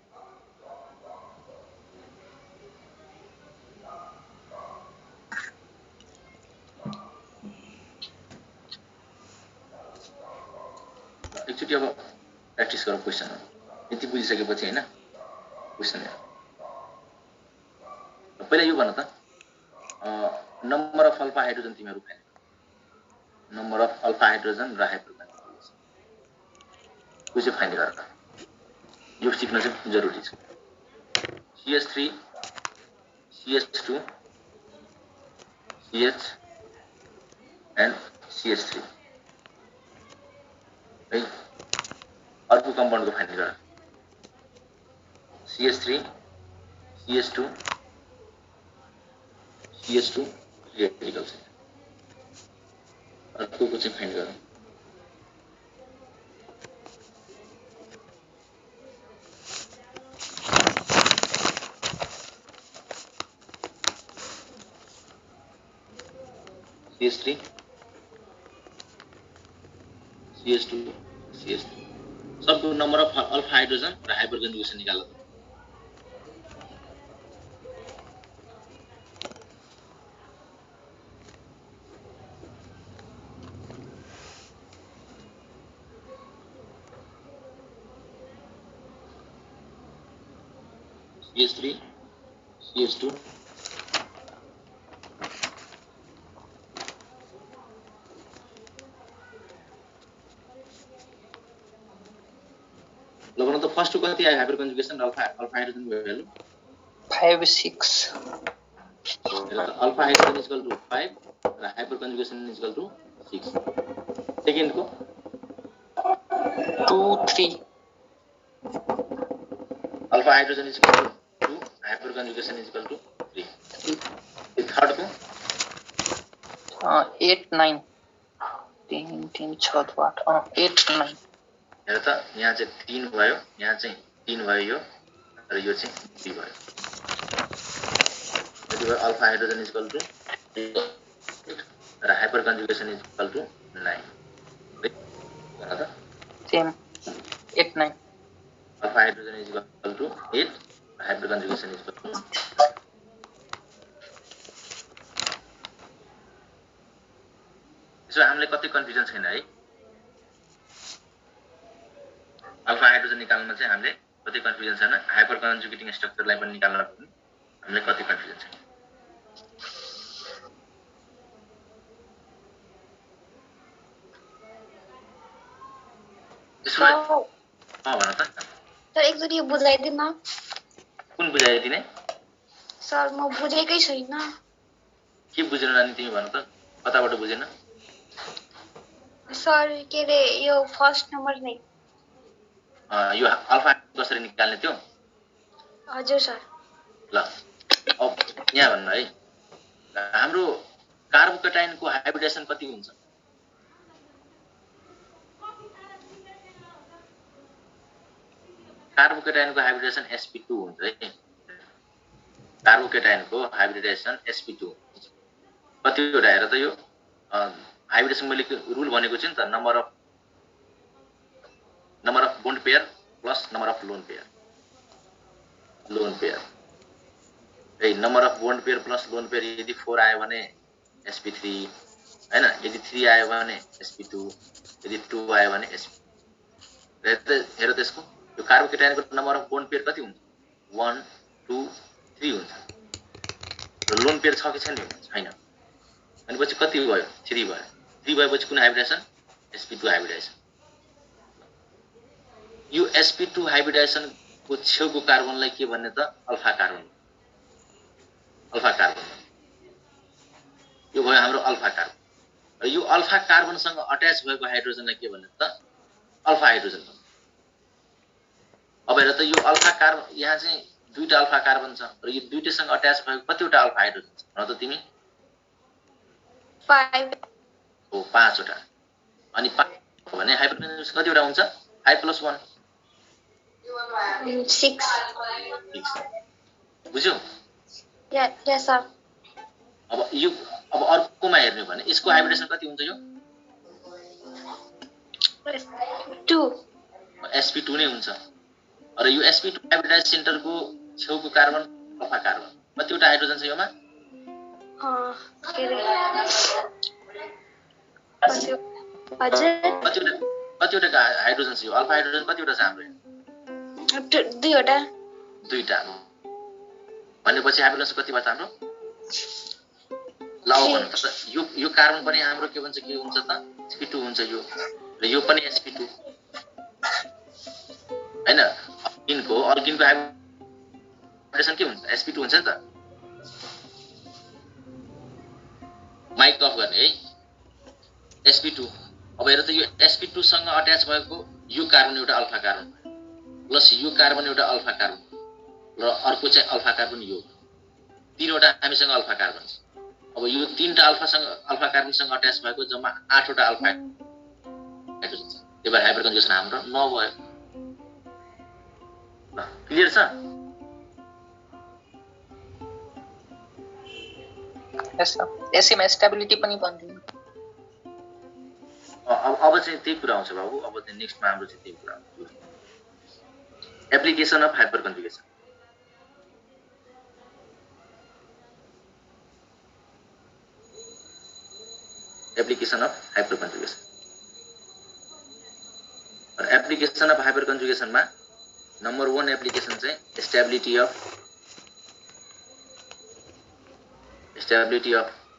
एकचोटि अब प्र्याक्टिस गरौँ क्वेसन। यति बुझिसकेपछि हैन क्वेसन पहिला यो भन त नम्बर अफ अल्फा हाइड्रोजन तिमीहरु फाइन्ड गर। नम्बर अफ अल्फा हाइड्रोजन र हाइड्रोजन कुन चाहिँ फाइन्ड गर त। यो सिक्न चाहिँ जरुरी छ। CH3 CH2 CH and CH3 है। अर्को कम्पाउन्डको फाइन्ड गर। CH3 CH2 CH2 रेडिकल छ। अर्को को चाहिँ फाइन्ड गर। CH3 CH2 CH3 सबको नम्बर अफ अल्फा हाइड्रोजन र हाइपर कन्जुगेसन निकाल। CH3 CH2 लगभग त फर्स्ट कति आयो हाइपर कन्जुगेसन अल्फा हाइड्रोजन को value 5 6 alpha hydrogen equal to 5 र hyperconjugation equal to 6। Second को 2 3 alpha hydrogen equal to 2 hyperconjugation equal to 3। Third को 8 9 3 3 6 8 8 9। हेर त यहाँ चाहिँ 3 भयो, यहाँ चाहिँ 3 भयो यो र यो चाहिँ 3 भयो। यति भयो अल्फा हाइड्रोजन इक्वल टु 8 र हाइपर कन्जुगेसन इक्वल टु 9। भन त same 8 9। Alpha hydrogen equal to 8 hyperconjugation equal to 9। यसो हामीलाई कति कन्फ्युजन छैन है। अल्फा हाइड्रोजन निकाल्नमा चाहिँ हामीले कति कन्फ्युजन छैन। हाइपर कन्जुगेटिङ स्ट्रक्चरलाई पनि निकाल्न पनि हामीले कति कन्फ्युजन छैन। भन त सर एकचोटि यो बुझाइदिन। कुन बुझाइदिने? सर म बुझेकै छैन। के बुझेन नानी तिमी भन त कताबाट बुझेन? सर के रे यो फर्स्ट नम्बर नै यो अल्फा कसरी निकाल्ने त्यो? हजुर सर। ल अब यहाँ भन्नु है। हाम्रो कार्बोकेटायनको हाइब्रिडेसन कति हुन्छ? कार्बोकेटायनको हाइब्रिडेसन sp2 हुन्छ है। कार्बोकेटायनको हाइब्रिडेसन sp2 कतिवटा हेर त यो हाइब्रिडेसन मैले रुल भनेको छु नि त number of bond pair plus number of lone pair A number of bond pair plus lone pair यदि 4 आयो भने sp3 हैन, यदि 3 आयो भने sp2, यदि 2 आयो भने sp। हेर त्यसको यो कार्बोकेटायनको नम्बर अफ बोन्ड पेयर कति हुन्छ? 1 2 3 हुन्छ। र लोन पेयर छ कि छैन? छैन। अनि पछि कति भयो? 3 भयो। 3 भएपछि कुन हाइब्रिडेसन? sp2 हाइब्रिडेसन। यो sp2 हाइब्रिडेसन को छेउको कार्बनलाई के भन्ने त? Alpha carbon. यो भयो हाम्रो अल्फा कार्बन। र यो अल्फा कार्बनसँग अट्याच भएको हाइड्रोजनलाई के भन्ने त? Alpha hydrogen. अब हेर त यो अल्फा कार्बन यहाँ चाहिँ दुईटा अल्फा कार्बन छ र यो दुईटैसँग अट्याच भएको कतिवटा अल्फा हाइड्रोजन छ भन त तिमी? 5 हो 5 वटा। अनि 5 भने हाइड्रोजन कतिवटा हुन्छ? 5 + 1 6। बुझ्यौ? यस सर। अब अर्कोमा हेर्नु भने यसको हाइब्रिडेसन कति हुन्छ? यो 2 sp2 नै हुन्छ र यो sp2 हाइब्रिडाइज सेन्टरको छेउको कार्बन अल्फा कार्बन कतिवटा हाइड्रोजन छ योमा के रे हजुर कतिवटा हाइड्रोजन छ यो अल्फा हाइड्रोजन कतिवटा छ हाम्रो 2वटा दुईटा भनेपछि हाइड्रोजन कति भयो त हाम्रो ल अब भन्नु त यो कार्बन पनि हाम्रो के भन्छ के हुन्छ त sp2 हुन्छ यो र यो पनि sp2 हैन अल्किनको हाइब्रिडेसन के हुन्छ sp2 हुन्छ नि त माइक अफ गर्ने है sp2 अब हेर त यो sp2 सँग अट्याच भएको यो कार्बन एउटा अल्फा कार्बन प्लस यो कार्बन एउटा अल्फा कार्बन र अर्को चाहिँ अल्फा कार्बन यो तीनवटा हामीसँग अल्फा कार्बन छ अब यो तीनटा अल्फा कार्बनसँग अट्याच भएको जम्मा 8वटा अल्फा हाइड्रोजन छ त्यही भएर हाइपर कन्जुगेसन हाम्रो नभयो ल क्लियर छ यसैमा स्टेबिलिटी पनि भन्दिनु अब चाहिँ त्यही कुरा आउँछ बाबु अब चाहिँ नेक्स्टमा हाम्रो चाहिँ त्यही कुरा आउँछ application of hyperconjugation application of hyperconjugation application of हाइपर कन्जुगेसनमा नम्बर 1 एप्लिकेसन चाहिँ stability of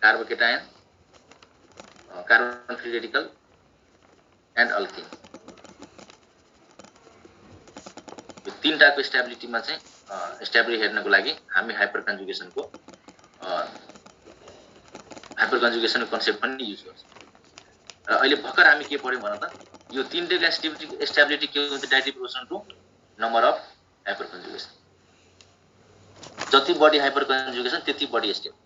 carbocation carbon free radical and alkene यो तीनटाको स्टेबिलिटीमा चाहिँ स्टेबिलिटी हेर्नको लागि हामी हाइपर कन्जुगेसनको कन्सेप्ट पनि युज गर्छौँ र अहिले भर्खर हामी के पढ्यौँ भन त यो तीनटैको स्टेबिलिटी के हुन्छ directly proportional to number of hyperconjugation जति बढी हाइपर कन्जुगेसन त्यति बढी स्टेबल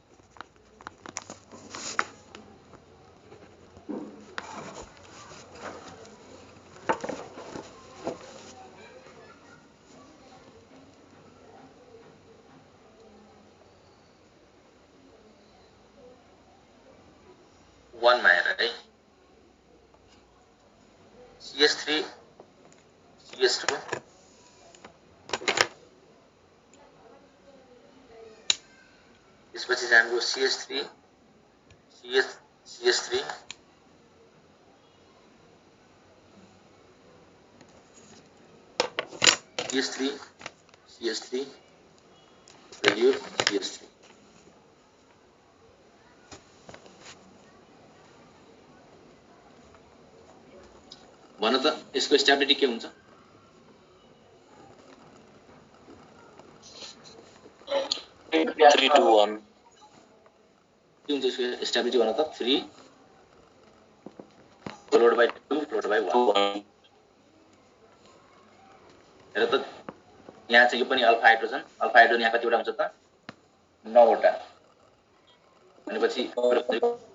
वन मा हेर है CH3 CH2 त्यसपछि चाहिँ हाम्रो CH3 CH3 CH3 र यो CH3 भन त यसको स्टेबिलिटी के हुन्छ 3 to 1 के हुन्छ यसको स्टेबिलिटी भन त 3 followed by 2 followed by 1 हेर त यहाँ चाहिँ यो पनि अल्फा हाइड्रोजन यहाँ कतिवटा हुन्छ त 9 वटा भनेपछि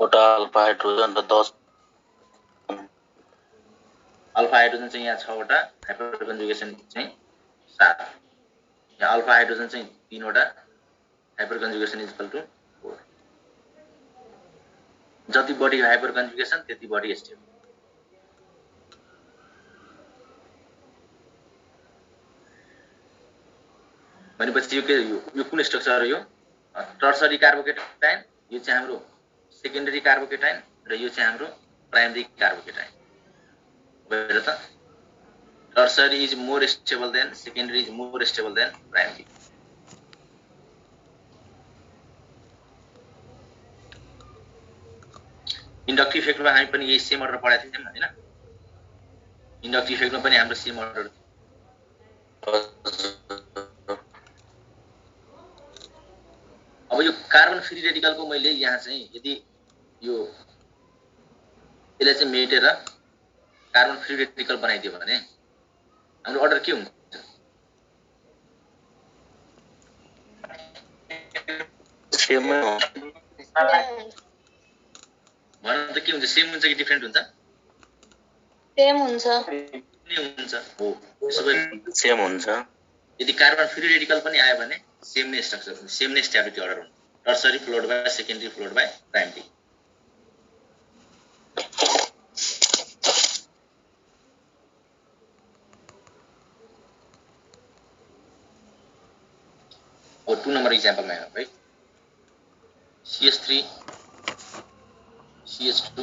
वटा अल्फा हाइड्रोजन र 10 अल्फा हाइड्रोजन चाहिँ यहाँ 6 वटा हाइपर कन्जुगेसन चाहिँ 7 यहाँ अल्फा हाइड्रोजन चाहिँ 3 वटा hyper conjugation is equal to 4 जति बढी हाइपर कन्जुगेसन त्यति बढी स्टेबल भनेपछि यो के यो कुन स्ट्रक्चर हो यो टर्सरी कार्बोकेटायन यो चाहिँ हाम्रो सेकेन्डरी कार्बोकेटायन र यो चाहिँ हाम्रो प्राइमरी कार्बोकेटायन भएर त tertiary is more stable than secondary is more stable than primary inductive इफेक्टमा हामी पनि यही सेम अर्डर पढाएको थियौँ हैन इन्डक्टिभ इफेक्टमा पनि हाम्रो सेम अर्डर अब यो कार्बन फ्री रेडिकलको मैले यहाँ चाहिँ यदि यो यसलाई चाहिँ मेटेर कार्बन फ्री रेडिकल बनाइदियो भने हाम्रो अर्डर के हुन्छ सेम भन त के हुन्छ सेम हुन्छ कि डिफरेन्ट हुन्छ सेम हुन्छ नि हुन्छ हो सबै सेम हुन्छ यदि कार्बन फ्री रेडिकल पनि आयो भने सेम नै स्ट्रक्चर हुन्छ सेम नै स्टेबिलिटी अर्डर हुन्छ tertiary followed by secondary followed by primary और 2 नंबर इक्जाम्पलमा हेरौँ है CH3 CH2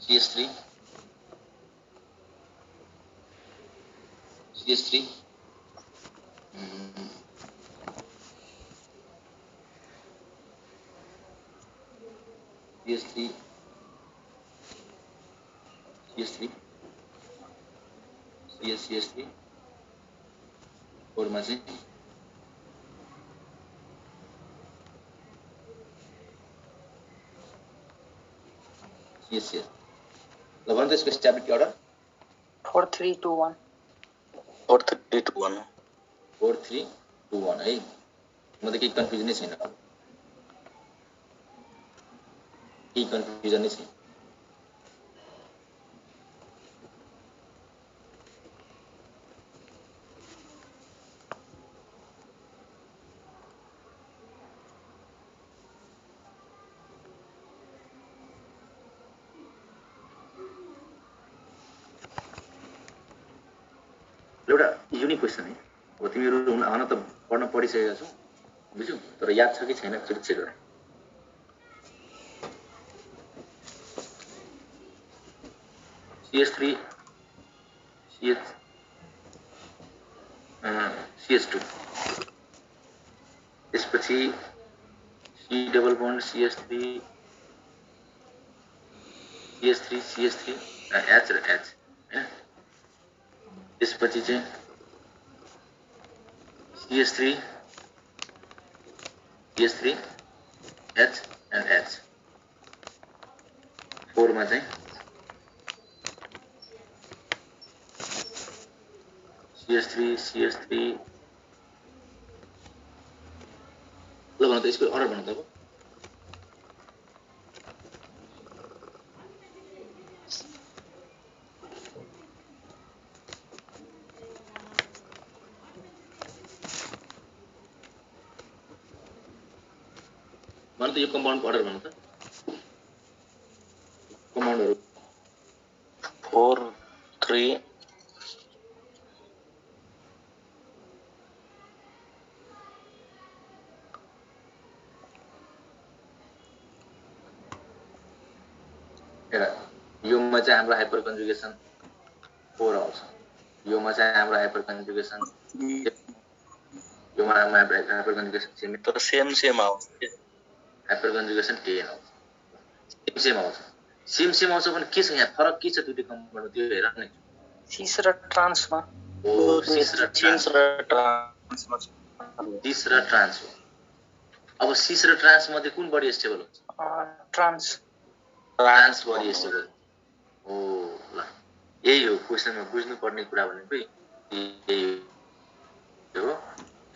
CH3 CH3 CH3 CH3 CH3 फोरमा चाहिँ CH ल भन त यसको स्टेबिलिटी अर्डर 4 3 2 1 4 3 2 1 4 3 2 1 है म त केही कन्फ्युजनै छैन केही कन्फ्युजन नै छैन एउटा युनिक क्वेसन है अब तिमीहरू हुन त पढ्न पढिसकेका छौ बुझ्यौ तर याद छ कि छैन एकचोटि चेक गर CH3 CH2 त्यसपछि C double bond CH3 CH3 H र H हैन त्यसपछि चाहिँ CH3 H and H 4 मा चाहिँ CH3 ल भन त यसको अर्डर भन त अब भन त यो कम्पाउन्डको अर्डर भन त कम्पाउन्डहरु 4 3 हेर योमा चाहिँ हाम्रो हाइपर कन्जुगेसन 4 आउँछ योमा चाहिँ हाम्रो हाइपर कन्जुगेसन योमा हाम्रो हाइपर कन्जुगेसन तर सेम आउँछ हाइपर कन्जुगेसन 10 आउँछ सेम आउँछ भने के छ यहाँ फरक के छ दुईटै कम्पाउन्डमा त्यो हेर न सिस र ट्रान्समा ओ सिस र ट्रान्समा सिस र ट्रान्स हो अब सिस र ट्रान्स मध्ये कुन बढी स्टेबल हुन्छ ट्रान्स बढी स्टेबल हो ल यही हो क्वेशनमा बुझ्नु पर्ने कुरा भनेको यही हो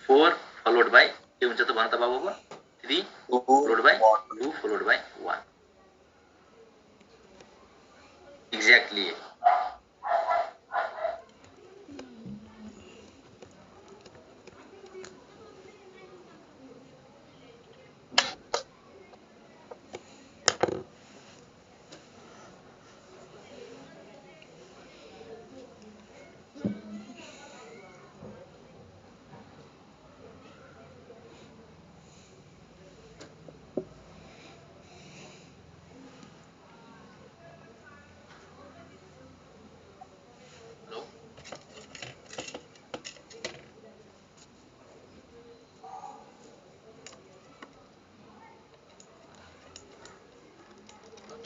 4 फलोड बाइ के हुन्छ त भन त बाबु 3 followed by 2 followed by 1 exactly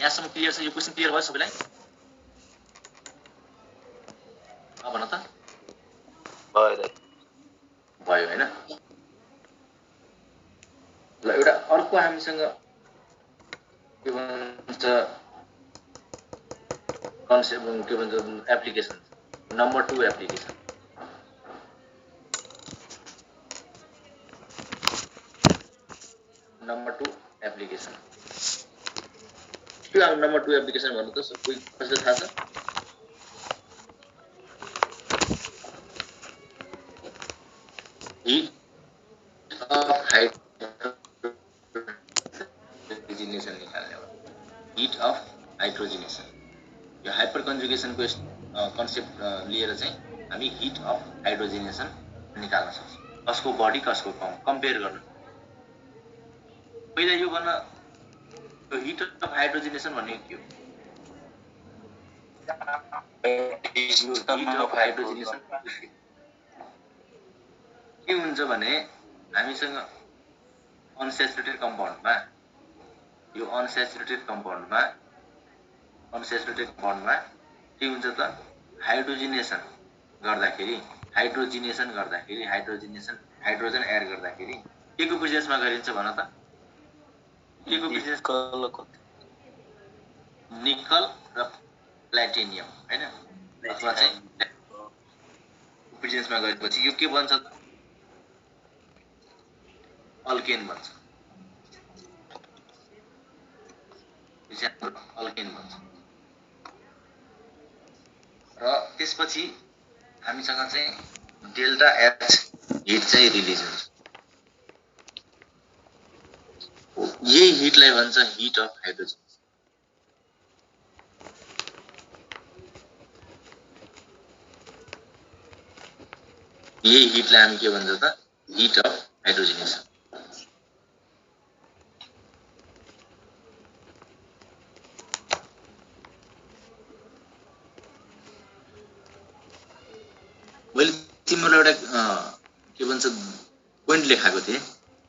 यहाँसम्म क्लियर छ यो क्वेशन क्लियर भयो सबैलाई भन त भयो हैन ल एउटा अर्को हामीसँग के भन्छ कन्सेप्ट के भन्छ एप्लिकेसन नम्बर 2 एप्लिकेसन के हो नम्बर 2 एप्लिकेसन भन्नु त कोही कसैलाई थाहा छ heat of hydrogenation निकाल्ने हो heat of hydrogenation यो हाइपर कन्जुगेसन को कन्सेप्ट लिएर चाहिँ हामी हिट अफ हाइड्रोजिनेसन निकाल्न सक्छौँ। कसको बढी कसको कम कम्पेयर गर्न। पहिला यो भन्न यो हिट अफ हाइड्रोजिनेसन भनेको के हो? हिट अफ हाइड्रोजिनेसन के हुन्छ भने हामीसँग अनस्याचुरेटेड कम्पाउन्डमा यो अनस्याचुरेटेड कम्पाउन्डमा के हुन्छ त हाइड्रोजिनेसन गर्दाखेरि हाइड्रोजन एड गर्दाखेरि के को प्रेजेन्समा गरिन्छ भन त? के को प्रेजेन्स? निकल र प्लाटिनियम हैन, अथवा चाहिँ प्रेजेन्समा गरेपछि यो के बन्छ? अल्केन बन्छ। अल्केन बन्छ। र त्यसपछि हामीसँग चाहिँ डेल्टा एच हिट चाहिँ रिलिज हुन्छ। यही हिटलाई भन्छ हिट अफ हाइड्रोजन। यही हिटलाई हामी के भन्छ त? Heat of hydrogenation. मैले तिम्रो एउटा के भन्छ पोइन्ट लेखाएको थिएँ,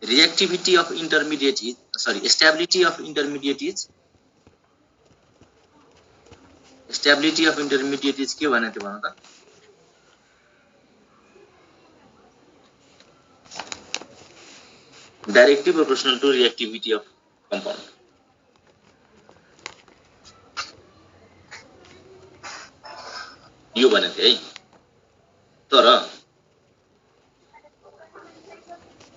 reactivity of intermediate is stability of intermediate is के भनेको थियो भन त? Directly proportional to reactivity of compound. यो भनेको थिएँ है। तर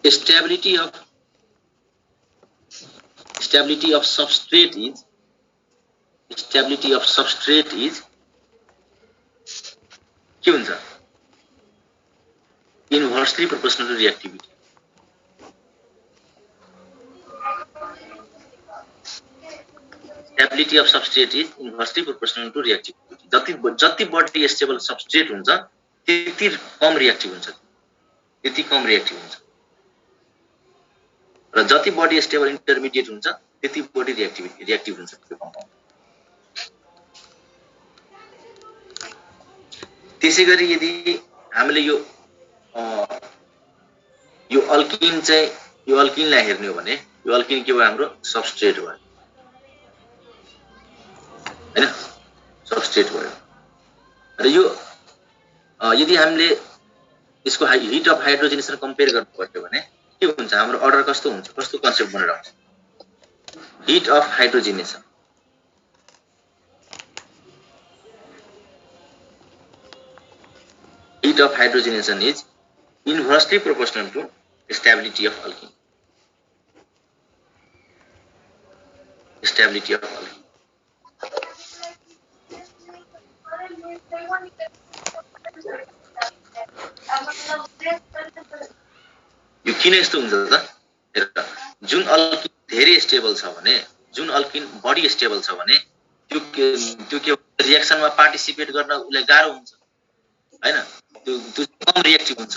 स्टेबिलिटी अफ सबस्ट्रेट इज के हुन्छ? Inversely proportional to reactivity. Stability of substrate is inversely proportional to reactivity. जति बढी स्टेबल सबस्ट्रेट हुन्छ त्यति कम रिएक्टिभ हुन्छ। र जति बढी स्टेबल इन्टरमिडिएट हुन्छ त्यति बढी रिएक्टिभ हुन्छ त्यो कम्पाउन्ड। त्यसैगरी यदि हामीले यो अल्किनलाई हेर्ने हो भने यो अल्किन के भयो? हाम्रो सबस्ट्रेट भयो हैन, सबस्ट्रेट भयो। र यो यदि हामीले यसको हिट अफ हाइड्रोजिनेसन कम्पेयर गर्नु पर्यो भने के हुन्छ? हाम्रो अर्डर कस्तो हुन्छ? कस्तो कन्सेप्ट बनेर आउँछ? Heat of hydrogenation is inversely proportional to stability of alkene. यो किन यस्तो हुन्छ त? जुन अल्किन धेरै स्टेबल छ भने, जुन अल्किन बढी स्टेबल छ भने त्यो के रिएक्सनमा पार्टिसिपेट गर्न उसलाई गाह्रो हुन्छ हैन, त्यो कम रिएक्टिभ हुन्छ।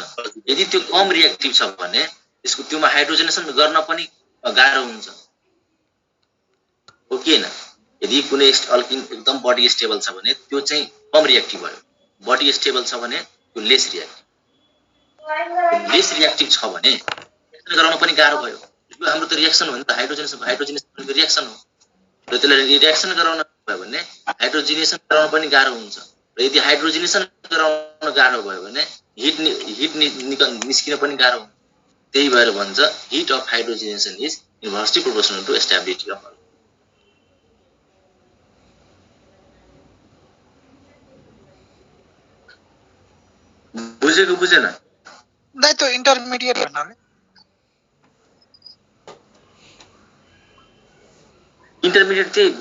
यदि त्यो कम रिएक्टिभ छ भने त्यसको त्योमा हाइड्रोजनेसन गर्न पनि गाह्रो हुन्छ हो कि हैन? यदि कुनै अल्किन एकदम बढी स्टेबल छ भने त्यो चाहिँ कम रिएक्टिभ भयो। बढी स्टेबल छ भने त्यो लेस रिएक्टिभ छ भने रिएक्सन गराउन पनि गाह्रो भयो। यो हाम्रो त रिएक्सन हो नि त, हाइड्रोजनेसन रिएक्सन हो। र त्यसलाई रिएक्सन गराउन भयो भने हाइड्रोजिनेसन गराउन पनि गाह्रो हुन्छ। र यदि हाइड्रोजिनेसन गराउन गाह्रो भयो भने हिट निस्किन पनि गाह्रो हुन्छ। त्यही भएर भन्छ heat of hydrogenation is inversely proportional to stability of. बुझेको बुझेन? नहीं तो इंटरमीडिएट भन्नाले इन्टरमिडिएट चाहिँ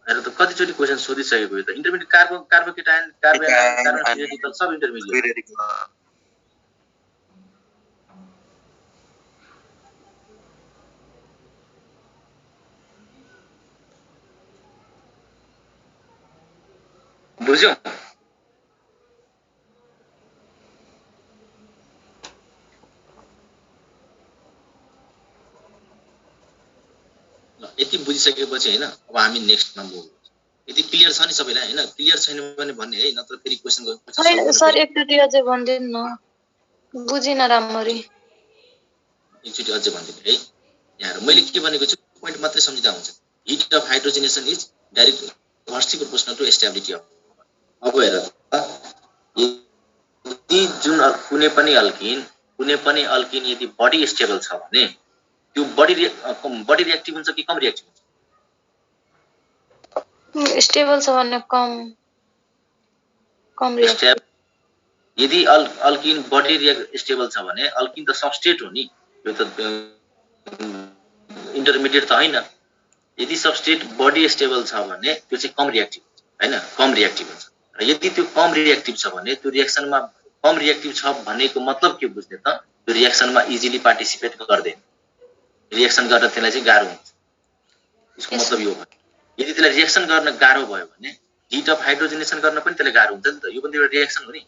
हेर त कतिचोटि क्वेसन सोधिसकेको यो त। इन्टरमिडिएट कार्बोकेटायन, कार्बोनिल सब इन्टरमिडिएट। बुझ्यौ? यति बुझिसकेपछि हैन अब हामी नेक्स्टमा मुभ यदि क्लियर छ नि सबैलाई हैन क्लियर छैन भने भन्ने है नत्र फेरि क्वेशन गर्नु सर एकचोटि अझै भनिदिनु न बुझिन राम्ररी एकचोटि अझै भन्दिन है यहाँ मैले के भनेको छु पोइन्ट मात्रै सम्झिदा हुन्छ heat of hydrogenation is direct inversely proportional to stability of अब हेर यदि जुन कुनै पनि अल्किन यदि बडी स्टेबल छ भने त्यो बडी रिएक्टिभ हुन्छ कि कम रिएक्टिभ हुन्छ स्टेबल छ भने कम रिएक्टिभ यदि अल्किन बडी स्टेबल छ भने अल्किन त सबस्ट्रेट हो नि यो त इन्टरमिडिएट त हैन यदि सबस्ट्रेट बडी स्टेबल छ भने त्यो चाहिँ कम रिएक्टिभ हैन कम रिएक्टिभ हुन्छ र यदि त्यो कम रिएक्टिभ छ भने त्यो रिएक्सनमा कम रिएक्टिभ छ भनेको मतलब के बुझ्ने त त्यो रिएक्सनमा इजिली पार्टिसिपेट गर्दैन रिएक्सन गर्न त्यसलाई चाहिँ गाह्रो हुन्छ यसको मतलब यो हो यदि त्यसलाई रिएक्सन गर्न गाह्रो भयो भने हिट अफ हाइड्रोजनेसन गर्न पनि त्यसलाई गाह्रो हुन्छ नि त यो पनि एउटा रिएक्सन हो नि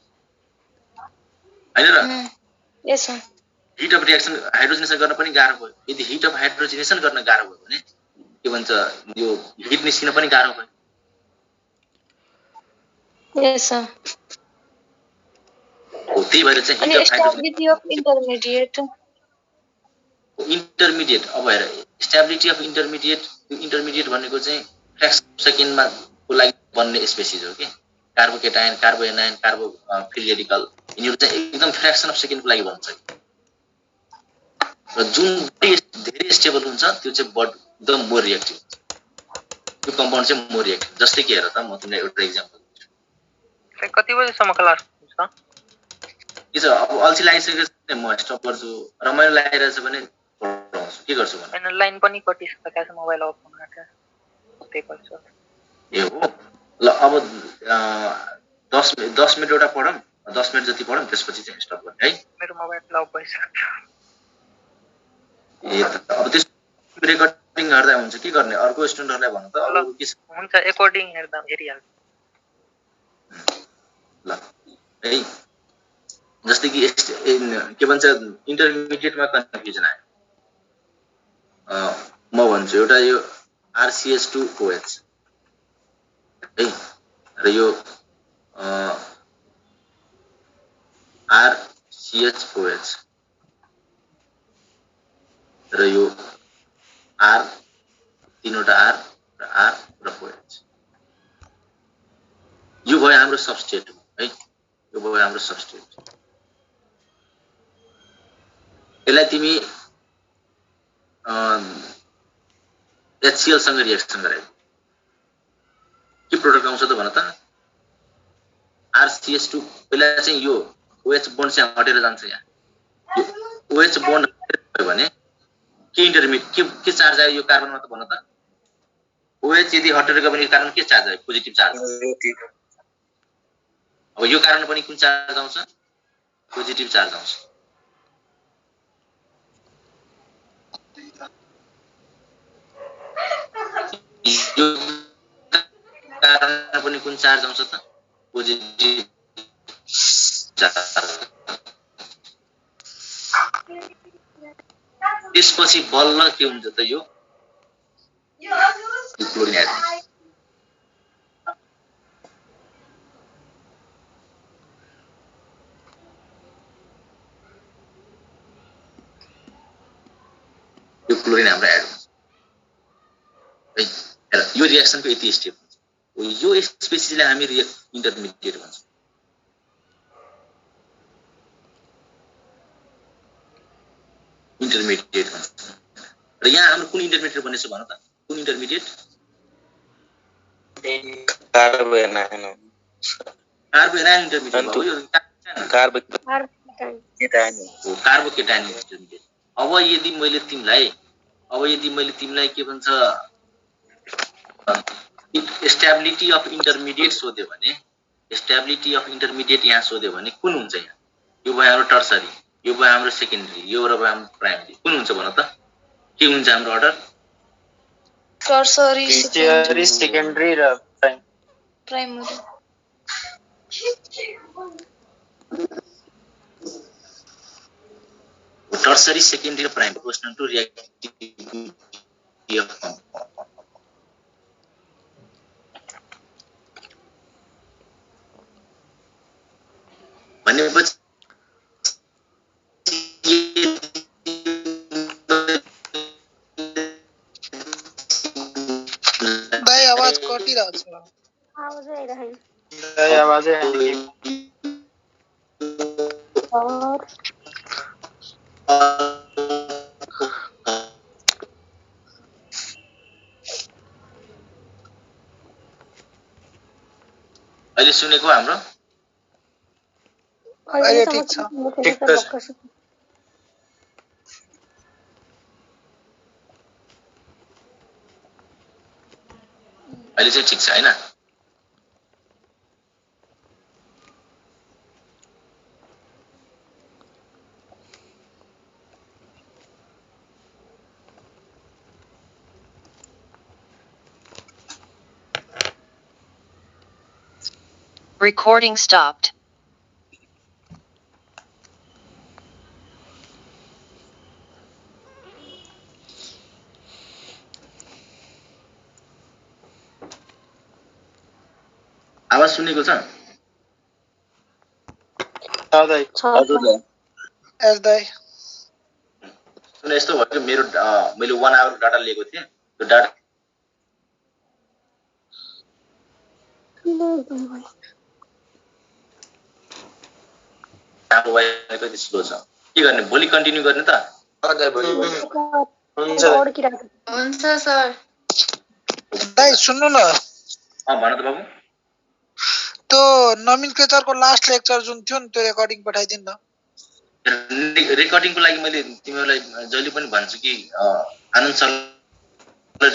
हैन र यस सर हिट अफ रिएक्सन हाइड्रोजनेसन गर्न पनि गाह्रो भयो यदि हिट अफ हाइड्रोजनेसन गर्न गाह्रो भयो भने के भन्छ यो हिट निस्किन पनि गाह्रो भयो यस सर हो त्यही भएर चाहिँ heat of stability of intermediate अब हेर स्टेबिलिटी अफ इन्टरमिडिएट भनेको चाहिँ फ्र्याक्सन सेकेन्डमा को लागि बन्ने स्पेसिस हो कि कार्बोकेटायन कार्बोएनायन कार्बो फ्री रेडिकल यिनीहरू चाहिँ एकदम फ्र्याक्सन अफ सेकेन्डको लागि बन्छ र जुन धेरै स्टेबल हुन्छ त्यो चाहिँ एकदम मोर रिएक्टिभ हुन्छ त्यो कम्पाउन्ड चाहिँ मोर रिएक्टिभ जस्तै कि हेर त म तिमीलाई एउटा इक्जाम्पल दिन्छु कति बजेसम्म क्लास हुन्छ के छ अब अल्छी लागिसकेको छ म स्टप गर्छु रमाइलो लागिरहेछ भने पढाउँछु के गर्छु भने हैन लाइन पनि कटिसकेको छ मोबाइल अफ हुन त्यही गर्छु ए हो ल अब 10 मिनेट एउटा पढौँ 10 मिनेट जति पढौँ त्यसपछि चाहिँ स्टप गर्ने है मेरो मोबाइल लक भइसक्यो ए अब त्यस रेकर्डिङ गर्दा हुन्छ के गर्ने अर्को स्टुडेन्टहरुलाई भन्नु त अब के हुन्छ रेकर्डिङ हेर्दा हेरिहाल्छ ल है जस्तै कि के भन्छ इन्टरमिडिएटमा कन्फ्युजन आयो म भन्छु एउटा यो RCH2OH है र यो RCHOH र यो R तीनवटा R र R र OH यो भयो हाम्रो सबस्ट्रेट है यो भयो हाम्रो सबस्ट्रेट यसलाई तिमी HCl सँग रिएक्सन गरे के प्रोडक्ट आउँछ त भन त RCH2 पहिला चाहिँ यो OH बोन्ड चाहिँ हटेर जान्छ यहाँ यो OH बोन्ड भयो भने के इन्टरमिडिएट के चार्ज आयो यो कार्बनमा त भन त OH यदि हटेर गयो भने कारण के चार्ज आयो पोजिटिभ चार्ज अब यो कारण पनि कुन चार्ज आउँछ पोजिटिभ चार्ज आउँछ यो कारण पनि कुन चार्ज आउँछ त पोजिटिभ चार्ज त्यसपछि बल्ल के हुन्छ त यो क्लोरिन एड हुन्छ यो क्लोरिन हाम्रो एड हुन्छ है र यो रिएक्सनको यति स्टेप हुन्छ यो स्पेसिसलाई हामी इन्टरमिडिएट भन्छौँ इन्टरमिडिएट भन्छौँ र यहाँ हाम्रो कुन इन्टरमिडिएट बनेछ भन त कुन इन्टरमिडिएट कार्बोएनायन इन्टरमिडिएट हो यो कार्बोकेटायन इन्टरमिडिएट अब यदि मैले तिमीलाई के भन्छ स्टेबिलिटी अफ इन्टरमिडिएट सोध्यो भने स्टेबिलिटी अफ इन्टरमिडिएट यहाँ सोध्यो भने कुन हुन्छ यहाँ यो भयो हाम्रो टर्सरी यो भयो हाम्रो सेकेन्डरी यो भयो हाम्रो प्राइमरी कुन हुन्छ भन त के हुन्छ हाम्रो अर्डर टर्सरी सेकेन्डरी र प्राइमरी टर्सरी सेकेन्डरी र primary proportional to reactivity of और अहिले सुनेको हाम्रो अहिले ठिक छ। अहिले चाहिँ ठिक छ हैन Recording stopped. आवाज सुनेको छ एस दाइ सुन यस्तो भयो मेरो मैले 1 आवर डाटा लिएको थिएँ त्यो डाटा हाम्रो वाइफाई कति स्लो छ के गर्ने भोलि कन्टिन्यू गर्ने त हुन्छ सर दाइ सुन्नु न भन त बाबु त्यो नोमेनक्लेचरको लास्ट लेक्चर जुन थियो नि त्यो रेकर्डिङ पठाइदिनु न रेकर्डिङको लागि मैले तिमीहरूलाई जहिले पनि भन्छु कि आनन्द सरले